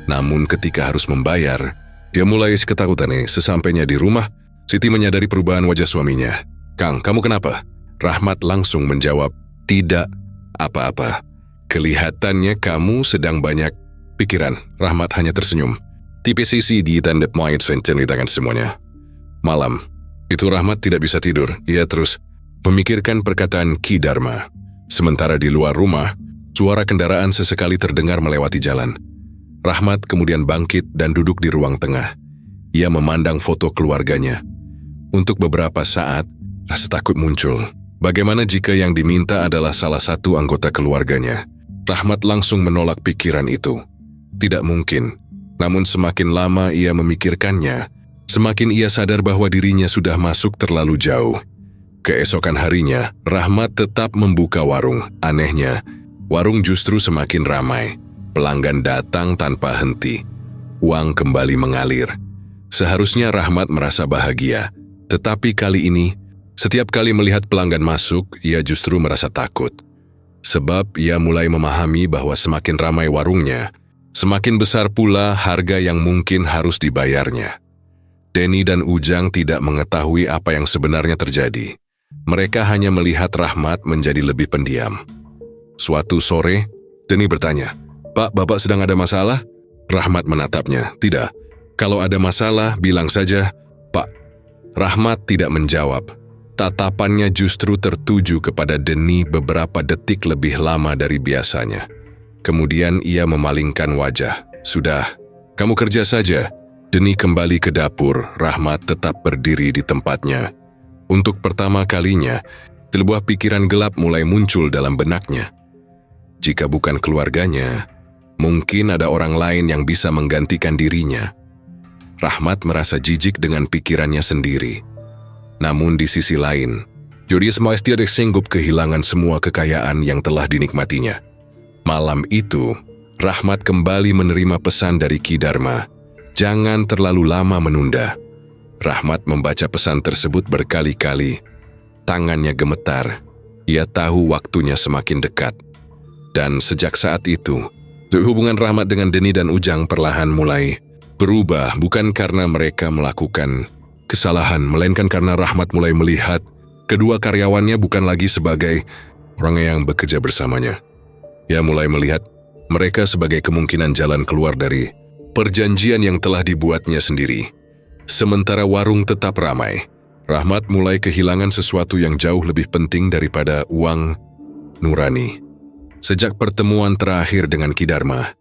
Namun ketika harus membayar, dia mulai ketakutan. Sesampainya di rumah, Siti menyadari perubahan wajah suaminya. "Kang, kamu kenapa?" Rahmat langsung menjawab, "Tidak apa-apa. Kelihatannya kamu sedang banyak pikiran." Rahmat hanya tersenyum. TPCC di tanda point menceritakan semuanya. Malam, itu Rahmat tidak bisa tidur. Ia terus memikirkan perkataan Ki Dharma. Sementara di luar rumah, suara kendaraan sesekali terdengar melewati jalan. Rahmat kemudian bangkit dan duduk di ruang tengah. Ia memandang foto keluarganya. Untuk beberapa saat, rasa takut muncul. Bagaimana jika yang diminta adalah salah satu anggota keluarganya? Rahmat langsung menolak pikiran itu. Tidak mungkin. Namun semakin lama ia memikirkannya, semakin ia sadar bahwa dirinya sudah masuk terlalu jauh. Keesokan harinya, Rahmat tetap membuka warung. Anehnya, warung justru semakin ramai. Pelanggan datang tanpa henti. Uang kembali mengalir. Seharusnya Rahmat merasa bahagia. Tetapi kali ini, setiap kali melihat pelanggan masuk, ia justru merasa takut. Sebab ia mulai memahami bahwa semakin ramai warungnya, semakin besar pula harga yang mungkin harus dibayarnya. Denny dan Ujang tidak mengetahui apa yang sebenarnya terjadi. Mereka hanya melihat Rahmat menjadi lebih pendiam. Suatu sore, Denny bertanya, "Pak, Bapak sedang ada masalah?" Rahmat menatapnya, "Tidak. Kalau ada masalah, bilang saja, Pak." Rahmat tidak menjawab. Tatapannya justru tertuju kepada Denny beberapa detik lebih lama dari biasanya. Kemudian ia memalingkan wajah. "Sudah, kamu kerja saja." Denny kembali ke dapur. Rahmat tetap berdiri di tempatnya. Untuk pertama kalinya, sebuah pikiran gelap mulai muncul dalam benaknya. Jika bukan keluarganya, mungkin ada orang lain yang bisa menggantikan dirinya. Rahmat merasa jijik dengan pikirannya sendiri. Namun di sisi lain, Julius Maestia sanggup kehilangan semua kekayaan yang telah dinikmatinya. Malam itu, Rahmat kembali menerima pesan dari Ki Dharma. Jangan terlalu lama menunda. Rahmat membaca pesan tersebut berkali-kali. Tangannya gemetar. Ia tahu waktunya semakin dekat. Dan sejak saat itu, hubungan Rahmat dengan Denny dan Ujang perlahan mulai berubah, bukan karena mereka melakukan kesalahan, melainkan karena Rahmat mulai melihat kedua karyawannya bukan lagi sebagai orang yang bekerja bersamanya. Ia mulai melihat mereka sebagai kemungkinan jalan keluar dari perjanjian yang telah dibuatnya sendiri. Sementara warung tetap ramai, Rahmat mulai kehilangan sesuatu yang jauh lebih penting daripada uang nurani. Sejak pertemuan terakhir dengan Ki Dharma,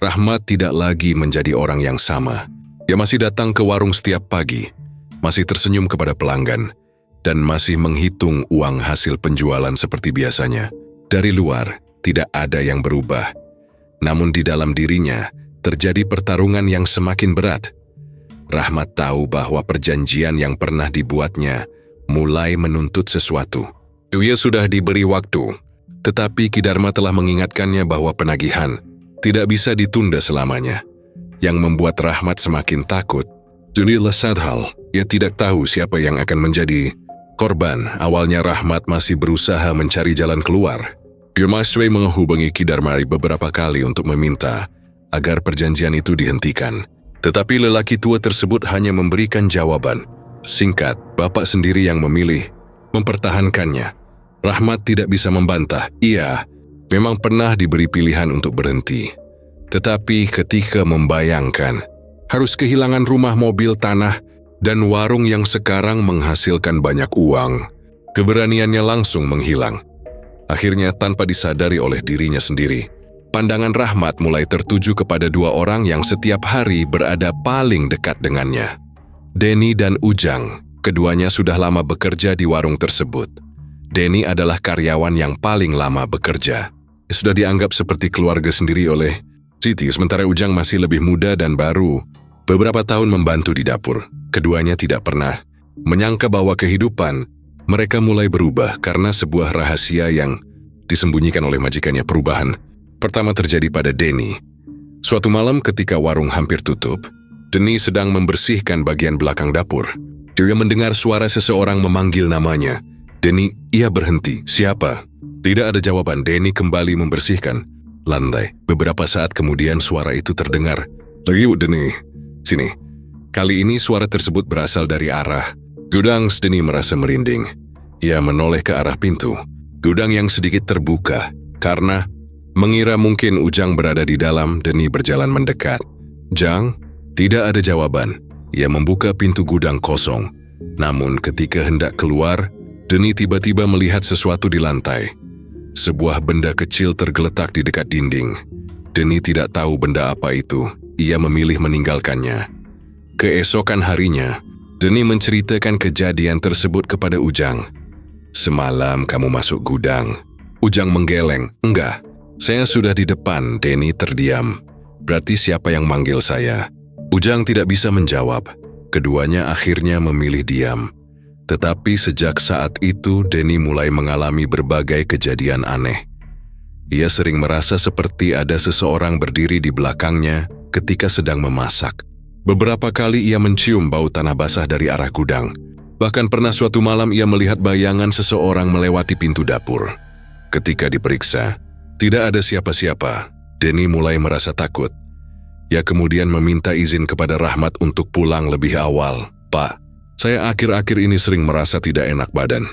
Rahmat tidak lagi menjadi orang yang sama. Dia masih datang ke warung setiap pagi, masih tersenyum kepada pelanggan, dan masih menghitung uang hasil penjualan seperti biasanya. Dari luar, tidak ada yang berubah. Namun di dalam dirinya, terjadi pertarungan yang semakin berat. Rahmat tahu bahwa perjanjian yang pernah dibuatnya mulai menuntut sesuatu. Ia sudah diberi waktu, tetapi Ki Dharma telah mengingatkannya bahwa penagihan tidak bisa ditunda selamanya. Yang membuat Rahmat semakin takut. Inilah satu hal, ia tidak tahu siapa yang akan menjadi korban. Awalnya Rahmat masih berusaha mencari jalan keluar. Pirmaswe menghubungi Ki Dharma beberapa kali untuk meminta agar perjanjian itu dihentikan. Tetapi lelaki tua tersebut hanya memberikan jawaban singkat, "Bapak sendiri yang memilih mempertahankannya." Rahmat tidak bisa membantah. Ia memang pernah diberi pilihan untuk berhenti. Tetapi ketika membayangkan harus kehilangan rumah, mobil, tanah, dan warung yang sekarang menghasilkan banyak uang, keberaniannya langsung menghilang. Akhirnya tanpa disadari oleh dirinya sendiri, pandangan Rahmat mulai tertuju kepada dua orang yang setiap hari berada paling dekat dengannya. Denny dan Ujang, keduanya sudah lama bekerja di warung tersebut. Denny adalah karyawan yang paling lama bekerja. Sudah dianggap seperti keluarga sendiri oleh Siti, sementara Ujang masih lebih muda dan baru beberapa tahun membantu di dapur. Keduanya tidak pernah menyangka bahwa kehidupan mereka mulai berubah karena sebuah rahasia yang disembunyikan oleh majikannya. Perubahan pertama terjadi pada Denny. Suatu malam ketika warung hampir tutup, Denny sedang membersihkan bagian belakang dapur. Dia mendengar suara seseorang memanggil namanya. Denny, ia berhenti. Siapa? Tidak ada jawaban. Denny kembali membersihkan lantai. Beberapa saat kemudian suara itu terdengar. Yuk Denny, sini. Kali ini suara tersebut berasal dari arah gudang. Denny merasa merinding. Ia menoleh ke arah pintu. Gudang yang sedikit terbuka. Karena mengira mungkin Ujang berada di dalam, Denny berjalan mendekat. Jang, tidak ada jawaban. Ia membuka pintu gudang kosong. Namun ketika hendak keluar, Denny tiba-tiba melihat sesuatu di lantai. Sebuah benda kecil tergeletak di dekat dinding. Denny tidak tahu benda apa itu. Ia memilih meninggalkannya. Keesokan harinya, Denny menceritakan kejadian tersebut kepada Ujang. Semalam kamu masuk gudang. Ujang menggeleng. Enggak, saya sudah di depan. Denny terdiam. Berarti siapa yang manggil saya? Ujang tidak bisa menjawab. Keduanya akhirnya memilih diam. Tetapi sejak saat itu Denny mulai mengalami berbagai kejadian aneh. Ia sering merasa seperti ada seseorang berdiri di belakangnya ketika sedang memasak. Beberapa kali ia mencium bau tanah basah dari arah gudang. Bahkan pernah suatu malam ia melihat bayangan seseorang melewati pintu dapur. Ketika diperiksa, tidak ada siapa-siapa. Denny mulai merasa takut. Ia kemudian meminta izin kepada Rahmat untuk pulang lebih awal. Pak, saya akhir-akhir ini sering merasa tidak enak badan.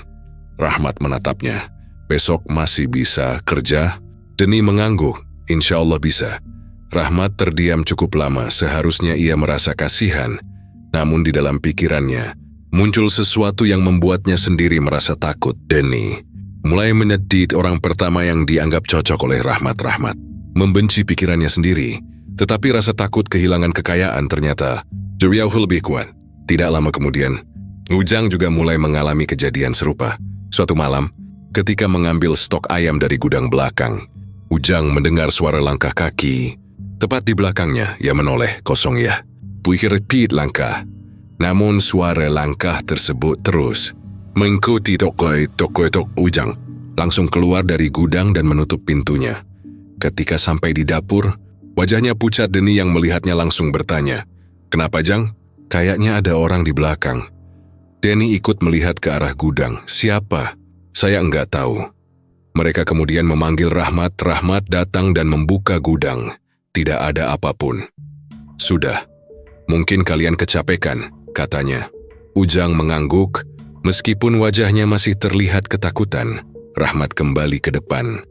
Rahmat menatapnya. Besok masih bisa kerja? Denny mengangguk. Insya Allah bisa. Rahmat terdiam cukup lama. Seharusnya ia merasa kasihan. Namun di dalam pikirannya, muncul sesuatu yang membuatnya sendiri merasa takut. Denny mulai menyedih orang pertama yang dianggap cocok oleh Rahmat. Membenci pikirannya sendiri, tetapi rasa takut kehilangan kekayaan ternyata jauh lebih kuat. Tidak lama kemudian, Ujang juga mulai mengalami kejadian serupa. Suatu malam, ketika mengambil stok ayam dari gudang belakang, Ujang mendengar suara langkah kaki. Tepat di belakangnya, ia menoleh. Kosong ya. Pikir repeat langkah. Namun suara langkah tersebut terus mengikuti tok Ujang. Langsung keluar dari gudang dan menutup pintunya. Ketika sampai di dapur, wajahnya pucat. Denny yang melihatnya langsung bertanya, "Kenapa Jang? Kayaknya ada orang di belakang." Denny ikut melihat ke arah gudang. Siapa? Saya enggak tahu. Mereka kemudian memanggil Rahmat. Rahmat datang dan membuka gudang. Tidak ada apapun. Sudah, mungkin kalian kecapekan, katanya. Ujang mengangguk. Meskipun wajahnya masih terlihat ketakutan, Rahmat kembali ke depan.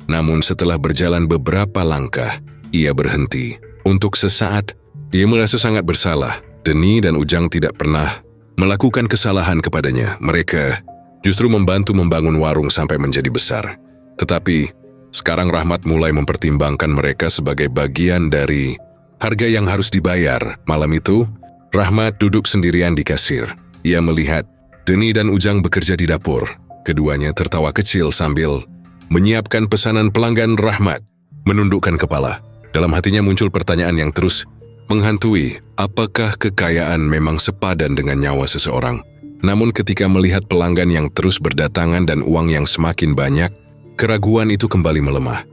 Namun setelah berjalan beberapa langkah, ia berhenti. Untuk sesaat, ia merasa sangat bersalah. Denny dan Ujang tidak pernah melakukan kesalahan kepadanya. Mereka justru membantu membangun warung sampai menjadi besar. Tetapi, sekarang Rahmat mulai mempertimbangkan mereka sebagai bagian dari harga yang harus dibayar. Malam itu, Rahmat duduk sendirian di kasir. Ia melihat Denny dan Ujang bekerja di dapur. Keduanya tertawa kecil sambil menyiapkan pesanan pelanggan. Rahmat menundukkan kepala. Dalam hatinya muncul pertanyaan yang terus menghantui. Apakah kekayaan memang sepadan dengan nyawa seseorang? Namun ketika melihat pelanggan yang terus berdatangan dan uang yang semakin banyak, keraguan itu kembali melemah.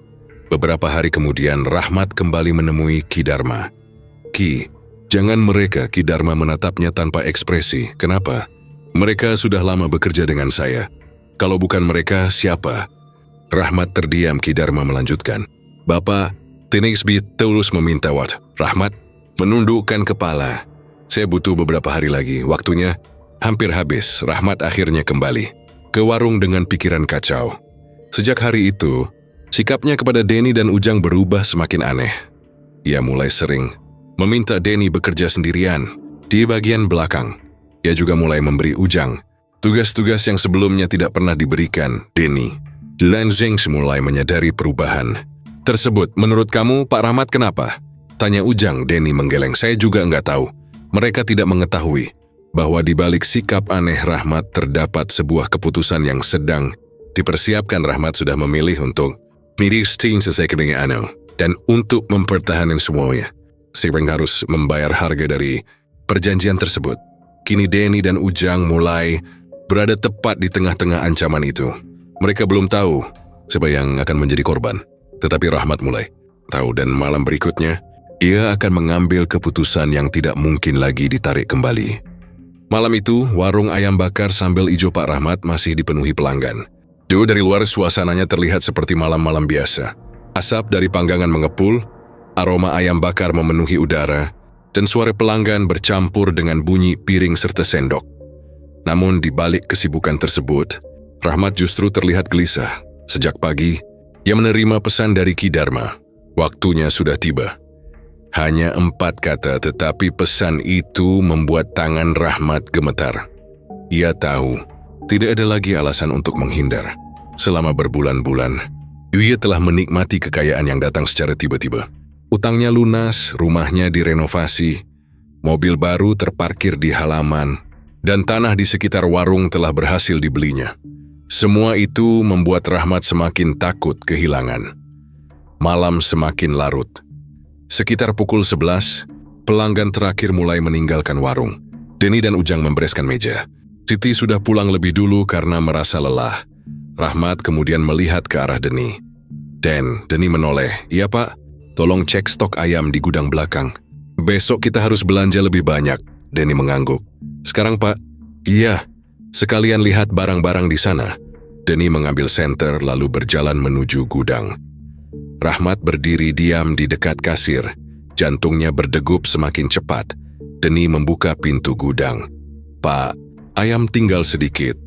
Beberapa hari kemudian, Rahmat kembali menemui Ki Dharma. "Ki, jangan mereka." Ki Dharma menatapnya tanpa ekspresi. "Kenapa?" "Mereka sudah lama bekerja dengan saya. Kalau bukan mereka, siapa?" Rahmat terdiam. Ki Dharma melanjutkan. "Bapak, Teningsbi terus meminta wat." Rahmat menundukkan kepala. "Saya butuh beberapa hari lagi. Waktunya hampir habis." Rahmat akhirnya kembali ke warung dengan pikiran kacau. Sejak hari itu, sikapnya kepada Denny dan Ujang berubah semakin aneh. Ia mulai sering meminta Denny bekerja sendirian di bagian belakang. Ia juga mulai memberi Ujang tugas-tugas yang sebelumnya tidak pernah diberikan Denny. Lan Zeng mulai menyadari perubahan tersebut. "Menurut kamu, Pak Rahmat kenapa?" tanya Ujang. Denny menggeleng. "Saya juga enggak tahu. Mereka tidak mengetahui bahwa di balik sikap aneh Rahmat terdapat sebuah keputusan yang sedang dipersiapkan." Rahmat sudah memilih untuk miristing sesuai dengan Ano, dan untuk mempertahankan semuanya, Sireng harus membayar harga dari perjanjian tersebut. Kini Denny dan Ujang mulai berada tepat di tengah-tengah ancaman itu. Mereka belum tahu siapa yang akan menjadi korban. Tetapi Rahmat mulai tahu dan malam berikutnya, ia akan mengambil keputusan yang tidak mungkin lagi ditarik kembali. Malam itu, warung ayam bakar Sambal Ijo Pak Rahmat masih dipenuhi pelanggan. Dari luar suasananya terlihat seperti malam-malam biasa. Asap dari panggangan mengepul, aroma ayam bakar memenuhi udara, dan suara pelanggan bercampur dengan bunyi piring serta sendok. Namun di balik kesibukan tersebut, Rahmat justru terlihat gelisah. Sejak pagi, ia menerima pesan dari Ki Dharma. Waktunya sudah tiba. Hanya 4 kata, tetapi pesan itu membuat tangan Rahmat gemetar. Ia tahu, tidak ada lagi alasan untuk menghindar. Selama berbulan-bulan, ia telah menikmati kekayaan yang datang secara tiba-tiba. Utangnya lunas, rumahnya direnovasi, mobil baru terparkir di halaman, dan tanah di sekitar warung telah berhasil dibelinya. Semua itu membuat Rahmat semakin takut kehilangan. Malam semakin larut. Sekitar pukul 11, pelanggan terakhir mulai meninggalkan warung. Denny dan Ujang membereskan meja. Siti sudah pulang lebih dulu karena merasa lelah. Rahmat kemudian melihat ke arah Denny. Denny menoleh. "Iya Pak, tolong cek stok ayam di gudang belakang. Besok kita harus belanja lebih banyak." Denny mengangguk. "Sekarang Pak?" "Iya, sekalian lihat barang-barang di sana." Denny mengambil senter lalu berjalan menuju gudang. Rahmat berdiri diam di dekat kasir. Jantungnya berdegup semakin cepat. Denny membuka pintu gudang. "Pak, ayam tinggal sedikit."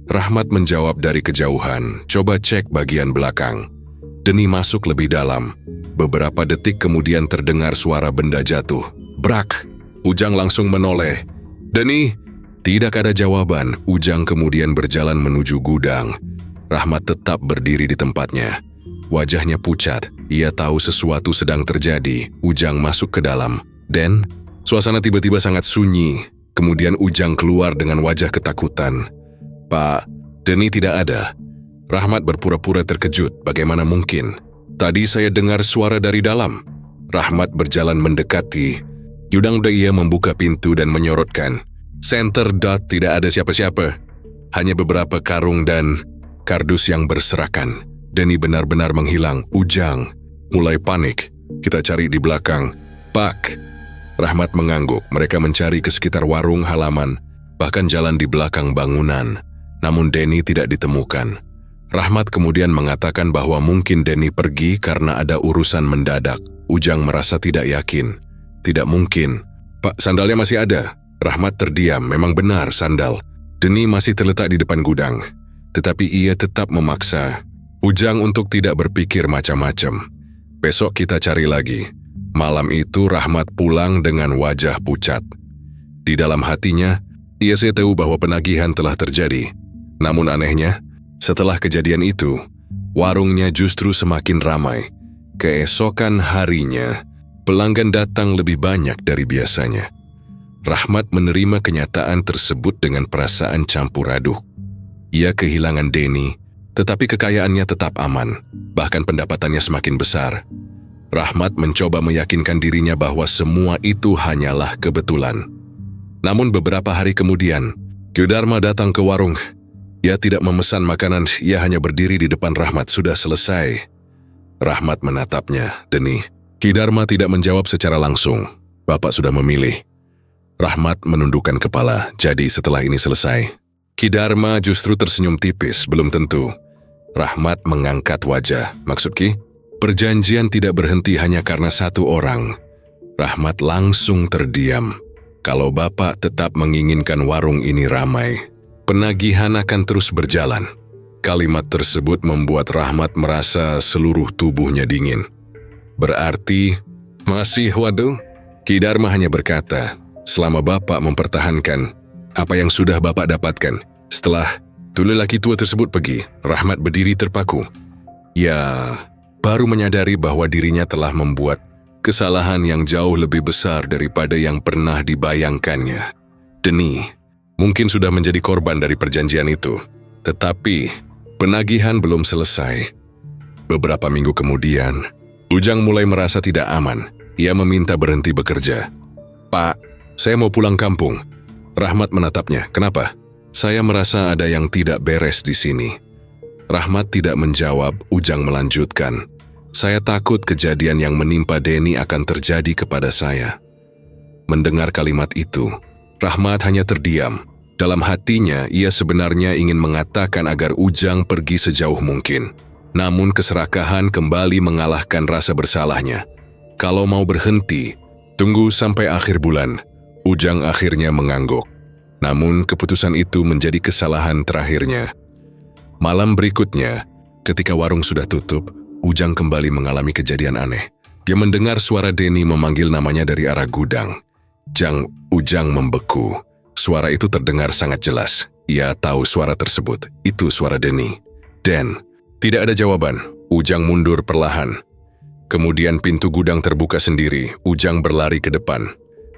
Rahmat menjawab dari kejauhan, "Coba cek bagian belakang." Denny masuk lebih dalam. Beberapa detik kemudian terdengar suara benda jatuh. Brak! Ujang langsung menoleh. "Denny!" Tidak ada jawaban. Ujang kemudian berjalan menuju gudang. Rahmat tetap berdiri di tempatnya. Wajahnya pucat. Ia tahu sesuatu sedang terjadi. Ujang masuk ke dalam. Dan suasana tiba-tiba sangat sunyi. Kemudian Ujang keluar dengan wajah ketakutan. "Pak, Denny tidak ada." Rahmat berpura-pura terkejut. "Bagaimana mungkin? Tadi saya dengar suara dari dalam." Rahmat berjalan mendekati. Sudah ia membuka pintu dan menyorotkan. Center dot tidak ada siapa-siapa. Hanya beberapa karung dan kardus yang berserakan. Denny benar-benar menghilang. Ujang mulai panik. "Kita cari di belakang." "Pak." Rahmat mengangguk. Mereka mencari ke sekitar warung, halaman, bahkan jalan di belakang bangunan. Namun Denny tidak ditemukan. Rahmat kemudian mengatakan bahwa mungkin Denny pergi karena ada urusan mendadak. Ujang merasa tidak yakin. "Tidak mungkin." "Pak, sandalnya masih ada." Rahmat terdiam. Memang benar sandal. Denny masih terletak di depan gudang. Tetapi ia tetap memaksa Ujang untuk tidak berpikir macam-macam. "Besok kita cari lagi." Malam itu Rahmat pulang dengan wajah pucat. Di dalam hatinya, ia tahu bahwa penagihan telah terjadi. Namun anehnya, setelah kejadian itu, warungnya justru semakin ramai. Keesokan harinya, pelanggan datang lebih banyak dari biasanya. Rahmat menerima kenyataan tersebut dengan perasaan campur aduk. Ia kehilangan Denny, tetapi kekayaannya tetap aman, bahkan pendapatannya semakin besar. Rahmat mencoba meyakinkan dirinya bahwa semua itu hanyalah kebetulan. Namun beberapa hari kemudian, Ki Dharma datang ke warung. Ia tidak memesan makanan, ia hanya berdiri di depan Rahmat. "Sudah selesai." Rahmat menatapnya. "Denny." Ki Dharma tidak menjawab secara langsung. "Bapak sudah memilih." Rahmat menundukkan kepala. "Jadi setelah ini selesai?" Ki Dharma justru tersenyum tipis. "Belum tentu." Rahmat mengangkat wajah. "Maksud Ki?" "Perjanjian tidak berhenti hanya karena satu orang." Rahmat langsung terdiam. "Kalau Bapak tetap menginginkan warung ini ramai, penagihan akan terus berjalan." Kalimat tersebut membuat Rahmat merasa seluruh tubuhnya dingin. "Berarti masih waduh?" Ki Dharma hanya berkata, "Selama Bapak mempertahankan apa yang sudah Bapak dapatkan." Setelah lelaki tua tersebut pergi, Rahmat berdiri terpaku. Ia baru menyadari bahwa dirinya telah membuat kesalahan yang jauh lebih besar daripada yang pernah dibayangkannya. Denny mungkin sudah menjadi korban dari perjanjian itu, tetapi penagihan belum selesai. Beberapa minggu kemudian, Ujang mulai merasa tidak aman. Ia meminta berhenti bekerja. "Pak, saya mau pulang kampung." Rahmat menatapnya. "Kenapa?" "Saya merasa ada yang tidak beres di sini." Rahmat tidak menjawab. Ujang melanjutkan. Saya takut kejadian yang menimpa Denny akan terjadi kepada saya." Mendengar kalimat itu, Rahmat hanya terdiam. Dalam hatinya, ia sebenarnya ingin mengatakan agar Ujang pergi sejauh mungkin. Namun keserakahan kembali mengalahkan rasa bersalahnya. Kalau mau berhenti, tunggu sampai akhir bulan. Ujang akhirnya mengangguk. Namun keputusan itu menjadi kesalahan terakhirnya. Malam berikutnya, ketika warung sudah tutup, Ujang kembali mengalami kejadian aneh. Dia mendengar suara Denny memanggil namanya dari arah gudang. Ujang membeku. Suara itu terdengar sangat jelas. Ia tahu suara tersebut. Itu suara Denny. "Den." Tidak ada jawaban. Ujang mundur perlahan. Kemudian pintu gudang terbuka sendiri. Ujang berlari ke depan.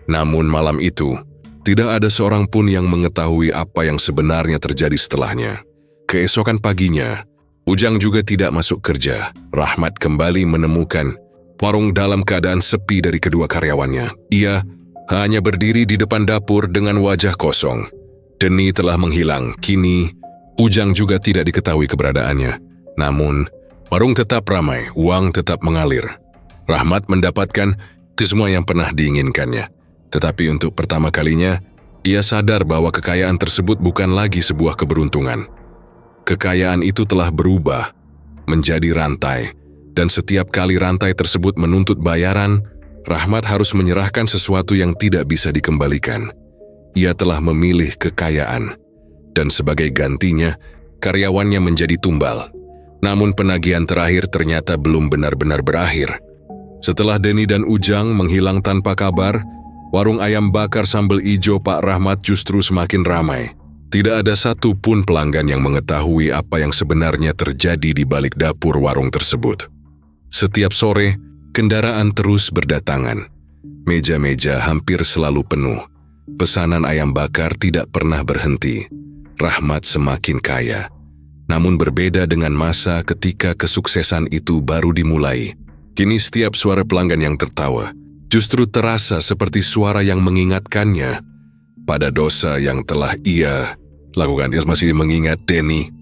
Namun malam itu, tidak ada seorang pun yang mengetahui apa yang sebenarnya terjadi setelahnya. Keesokan paginya, Ujang juga tidak masuk kerja. Rahmat kembali menemukan warung dalam keadaan sepi dari kedua karyawannya. Ia hanya berdiri di depan dapur dengan wajah kosong. Denny telah menghilang. Kini, Ujang juga tidak diketahui keberadaannya. Namun, warung tetap ramai, uang tetap mengalir. Rahmat mendapatkan semua yang pernah diinginkannya. Tetapi untuk pertama kalinya, ia sadar bahwa kekayaan tersebut bukan lagi sebuah keberuntungan. Kekayaan itu telah berubah menjadi rantai, dan setiap kali rantai tersebut menuntut bayaran, Rahmat harus menyerahkan sesuatu yang tidak bisa dikembalikan. Ia telah memilih kekayaan, dan sebagai gantinya, karyawannya menjadi tumbal. Namun penagihan terakhir ternyata belum benar-benar berakhir. Setelah Denny dan Ujang menghilang tanpa kabar, warung ayam bakar sambal ijo Pak Rahmat justru semakin ramai. Tidak ada satu pun pelanggan yang mengetahui apa yang sebenarnya terjadi di balik dapur warung tersebut. Setiap sore, kendaraan terus berdatangan. Meja-meja hampir selalu penuh. Pesanan ayam bakar tidak pernah berhenti. Rahmat semakin kaya. Namun berbeda dengan masa ketika kesuksesan itu baru dimulai. Kini setiap suara pelanggan yang tertawa justru terasa seperti suara yang mengingatkannya pada dosa yang telah ia lakukan. Dia masih mengingat Denny.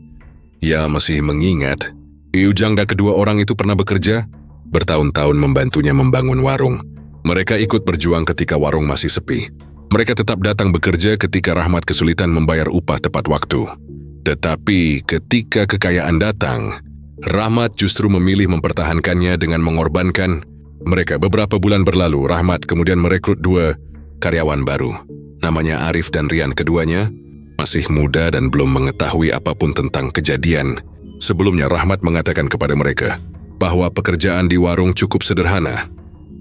Ia masih mengingat Ujang dan kedua orang itu pernah bekerja bertahun-tahun membantunya membangun warung. Mereka ikut berjuang ketika warung masih sepi. Mereka tetap datang bekerja ketika Rahmat kesulitan membayar upah tepat waktu. Tetapi ketika kekayaan datang, Rahmat justru memilih mempertahankannya dengan mengorbankan mereka. Beberapa bulan berlalu, Rahmat kemudian merekrut 2 karyawan baru. Namanya Arif dan Rian. Keduanya masih muda dan belum mengetahui apapun tentang kejadian. Sebelumnya Rahmat mengatakan kepada mereka bahwa pekerjaan di warung cukup sederhana.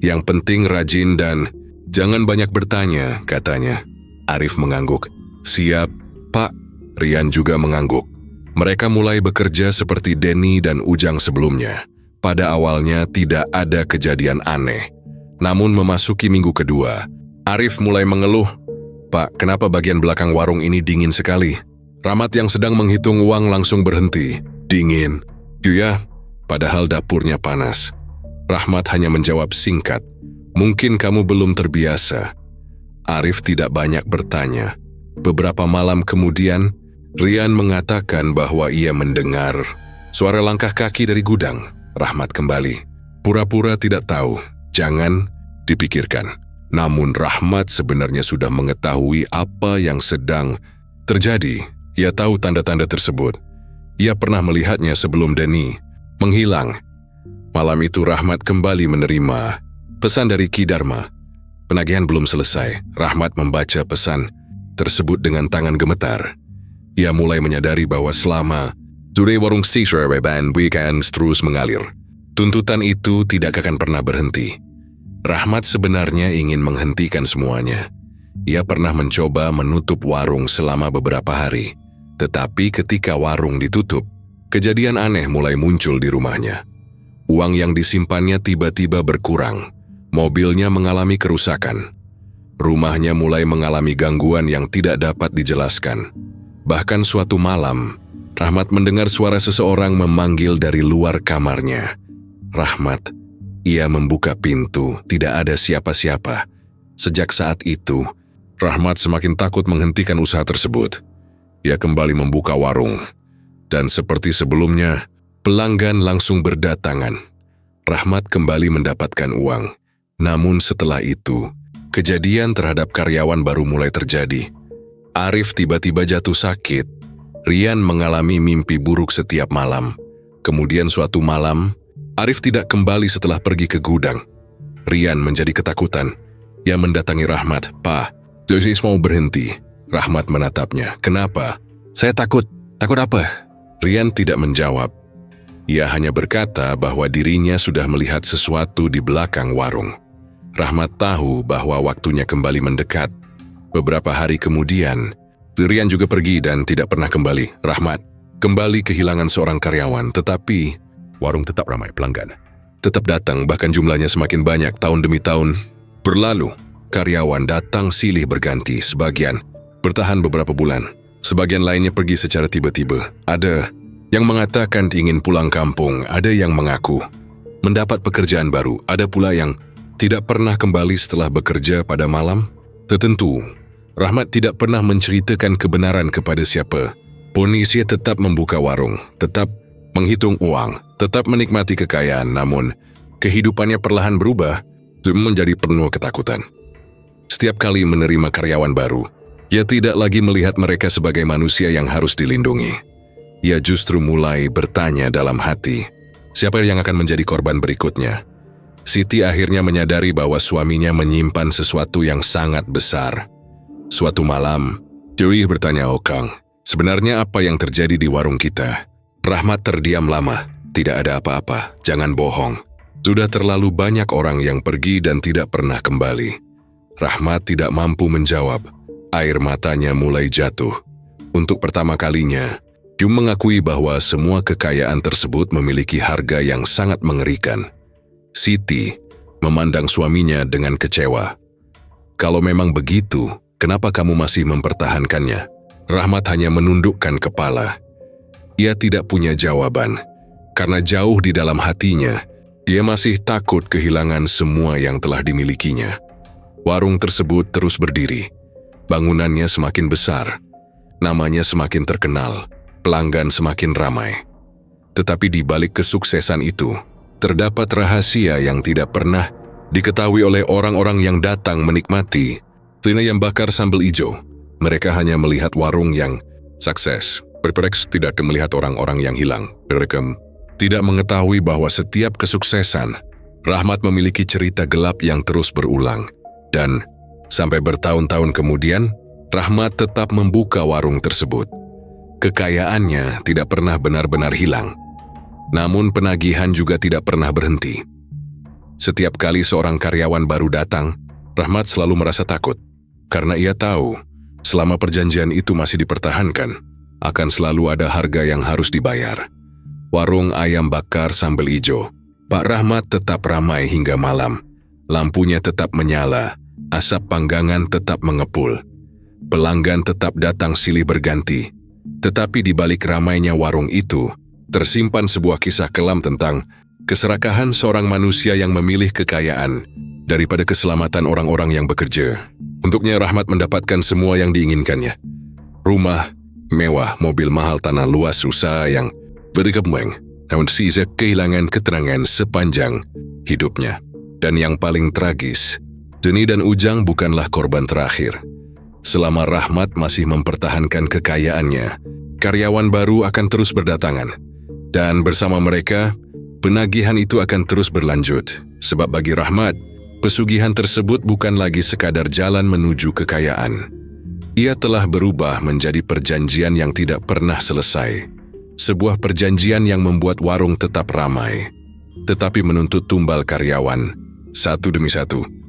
Yang penting rajin dan jangan banyak bertanya, katanya. Arif mengangguk. "Siap, Pak." Rian juga mengangguk. Mereka mulai bekerja seperti Denny dan Ujang sebelumnya. Pada awalnya tidak ada kejadian aneh. Namun memasuki minggu kedua, Arif mulai mengeluh. "Pak, kenapa bagian belakang warung ini dingin sekali?" Rahmat yang sedang menghitung uang langsung berhenti. "Dingin?" "Iya, padahal dapurnya panas." Rahmat hanya menjawab singkat. "Mungkin kamu belum terbiasa." Arif tidak banyak bertanya. Beberapa malam kemudian, Rian mengatakan bahwa ia mendengar suara langkah kaki dari gudang. Rahmat kembali. Pura-pura tidak tahu, jangan dipikirkan. Namun Rahmat sebenarnya sudah mengetahui apa yang sedang terjadi. Ia tahu tanda-tanda tersebut. Ia pernah melihatnya sebelum Denny menghilang. Malam itu Rahmat kembali menerima pesan dari Ki Dharma. Penagihan belum selesai. Rahmat membaca pesan tersebut dengan tangan gemetar. Ia mulai menyadari bahwa selama sore warung siswa dan weekend terus mengalir. Tuntutan itu tidak akan pernah berhenti. Rahmat sebenarnya ingin menghentikan semuanya. Ia pernah mencoba menutup warung selama beberapa hari. Tetapi ketika warung ditutup, kejadian aneh mulai muncul di rumahnya. Uang yang disimpannya tiba-tiba berkurang. Mobilnya mengalami kerusakan. Rumahnya mulai mengalami gangguan yang tidak dapat dijelaskan. Bahkan suatu malam, Rahmat mendengar suara seseorang memanggil dari luar kamarnya. "Rahmat." Ia membuka pintu, tidak ada siapa-siapa. Sejak saat itu, Rahmat semakin takut menghentikan usaha tersebut. Ia kembali membuka warung. Dan seperti sebelumnya, pelanggan langsung berdatangan. Rahmat kembali mendapatkan uang. Namun setelah itu, kejadian terhadap karyawan baru mulai terjadi. Arif tiba-tiba jatuh sakit. Rian mengalami mimpi buruk setiap malam. Kemudian suatu malam, Arif tidak kembali setelah pergi ke gudang. Rian menjadi ketakutan. Ia mendatangi Rahmat. "Pak, Joyce mau berhenti." Rahmat menatapnya. "Kenapa?" "Saya takut." "Takut apa?" Rian tidak menjawab. Ia hanya berkata bahwa dirinya sudah melihat sesuatu di belakang warung. Rahmat tahu bahwa waktunya kembali mendekat. Beberapa hari kemudian, Rian juga pergi dan tidak pernah kembali. Rahmat kembali kehilangan seorang karyawan, tetapi warung tetap ramai pelanggan. Tetap datang, bahkan jumlahnya semakin banyak tahun demi tahun. Berlalu, karyawan datang silih berganti, sebagian bertahan beberapa bulan, sebagian lainnya pergi secara tiba-tiba. Ada yang mengatakan ingin pulang kampung, ada yang mengaku mendapat pekerjaan baru, ada pula yang tidak pernah kembali setelah bekerja pada malam. Tentu, Rahmat tidak pernah menceritakan kebenaran kepada siapa. Polisi tetap membuka warung, tetap menghitung uang, tetap menikmati kekayaan, namun kehidupannya perlahan berubah menjadi penuh ketakutan. Setiap kali menerima karyawan baru, ia tidak lagi melihat mereka sebagai manusia yang harus dilindungi. Ia justru mulai bertanya dalam hati, siapa yang akan menjadi korban berikutnya? Siti akhirnya menyadari bahwa suaminya menyimpan sesuatu yang sangat besar. Suatu malam, Joy bertanya, "Oh Kang, sebenarnya apa yang terjadi di warung kita?" Rahmat terdiam lama. "Tidak ada apa-apa, jangan bohong. Sudah terlalu banyak orang yang pergi dan tidak pernah kembali." Rahmat tidak mampu menjawab. Air matanya mulai jatuh. Untuk pertama kalinya, Jum mengakui bahwa semua kekayaan tersebut memiliki harga yang sangat mengerikan. Siti memandang suaminya dengan kecewa. "Kalau memang begitu, kenapa kamu masih mempertahankannya?" Rahmat hanya menundukkan kepala. Ia tidak punya jawaban, karena jauh di dalam hatinya, ia masih takut kehilangan semua yang telah dimilikinya. Warung tersebut terus berdiri. Bangunannya semakin besar. Namanya semakin terkenal. Pelanggan semakin ramai. Tetapi di balik kesuksesan itu, terdapat rahasia yang tidak pernah diketahui oleh orang-orang yang datang menikmati. Tina yang bakar sambal ijo. Mereka hanya melihat warung yang sukses. Mereka tidak melihat orang-orang yang hilang. Mereka tidak mengetahui bahwa setiap kesuksesan, Rahmat memiliki cerita gelap yang terus berulang. Dan sampai bertahun-tahun kemudian, Rahmat tetap membuka warung tersebut. Kekayaannya tidak pernah benar-benar hilang. Namun penagihan juga tidak pernah berhenti. Setiap kali seorang karyawan baru datang, Rahmat selalu merasa takut. Karena ia tahu, selama perjanjian itu masih dipertahankan, akan selalu ada harga yang harus dibayar. Warung ayam bakar sambal ijo. Pak Rahmat tetap ramai hingga malam. Lampunya tetap menyala, asap panggangan tetap mengepul. Pelanggan tetap datang silih berganti. Tetapi di balik ramainya warung itu, tersimpan sebuah kisah kelam tentang keserakahan seorang manusia yang memilih kekayaan daripada keselamatan orang-orang yang bekerja. Untuknya Rahmat mendapatkan semua yang diinginkannya. Rumah mewah, mobil mahal, tanah luas, usaha yang berkembang. Namun Siza kehilangan keterangan sepanjang hidupnya. Dan yang paling tragis, Deni dan Ujang bukanlah korban terakhir. Selama Rahmat masih mempertahankan kekayaannya, karyawan baru akan terus berdatangan. Dan bersama mereka, penagihan itu akan terus berlanjut. Sebab bagi Rahmat, pesugihan tersebut bukan lagi sekadar jalan menuju kekayaan. Ia telah berubah menjadi perjanjian yang tidak pernah selesai. Sebuah perjanjian yang membuat warung tetap ramai, tetapi menuntut tumbal karyawan, satu demi satu.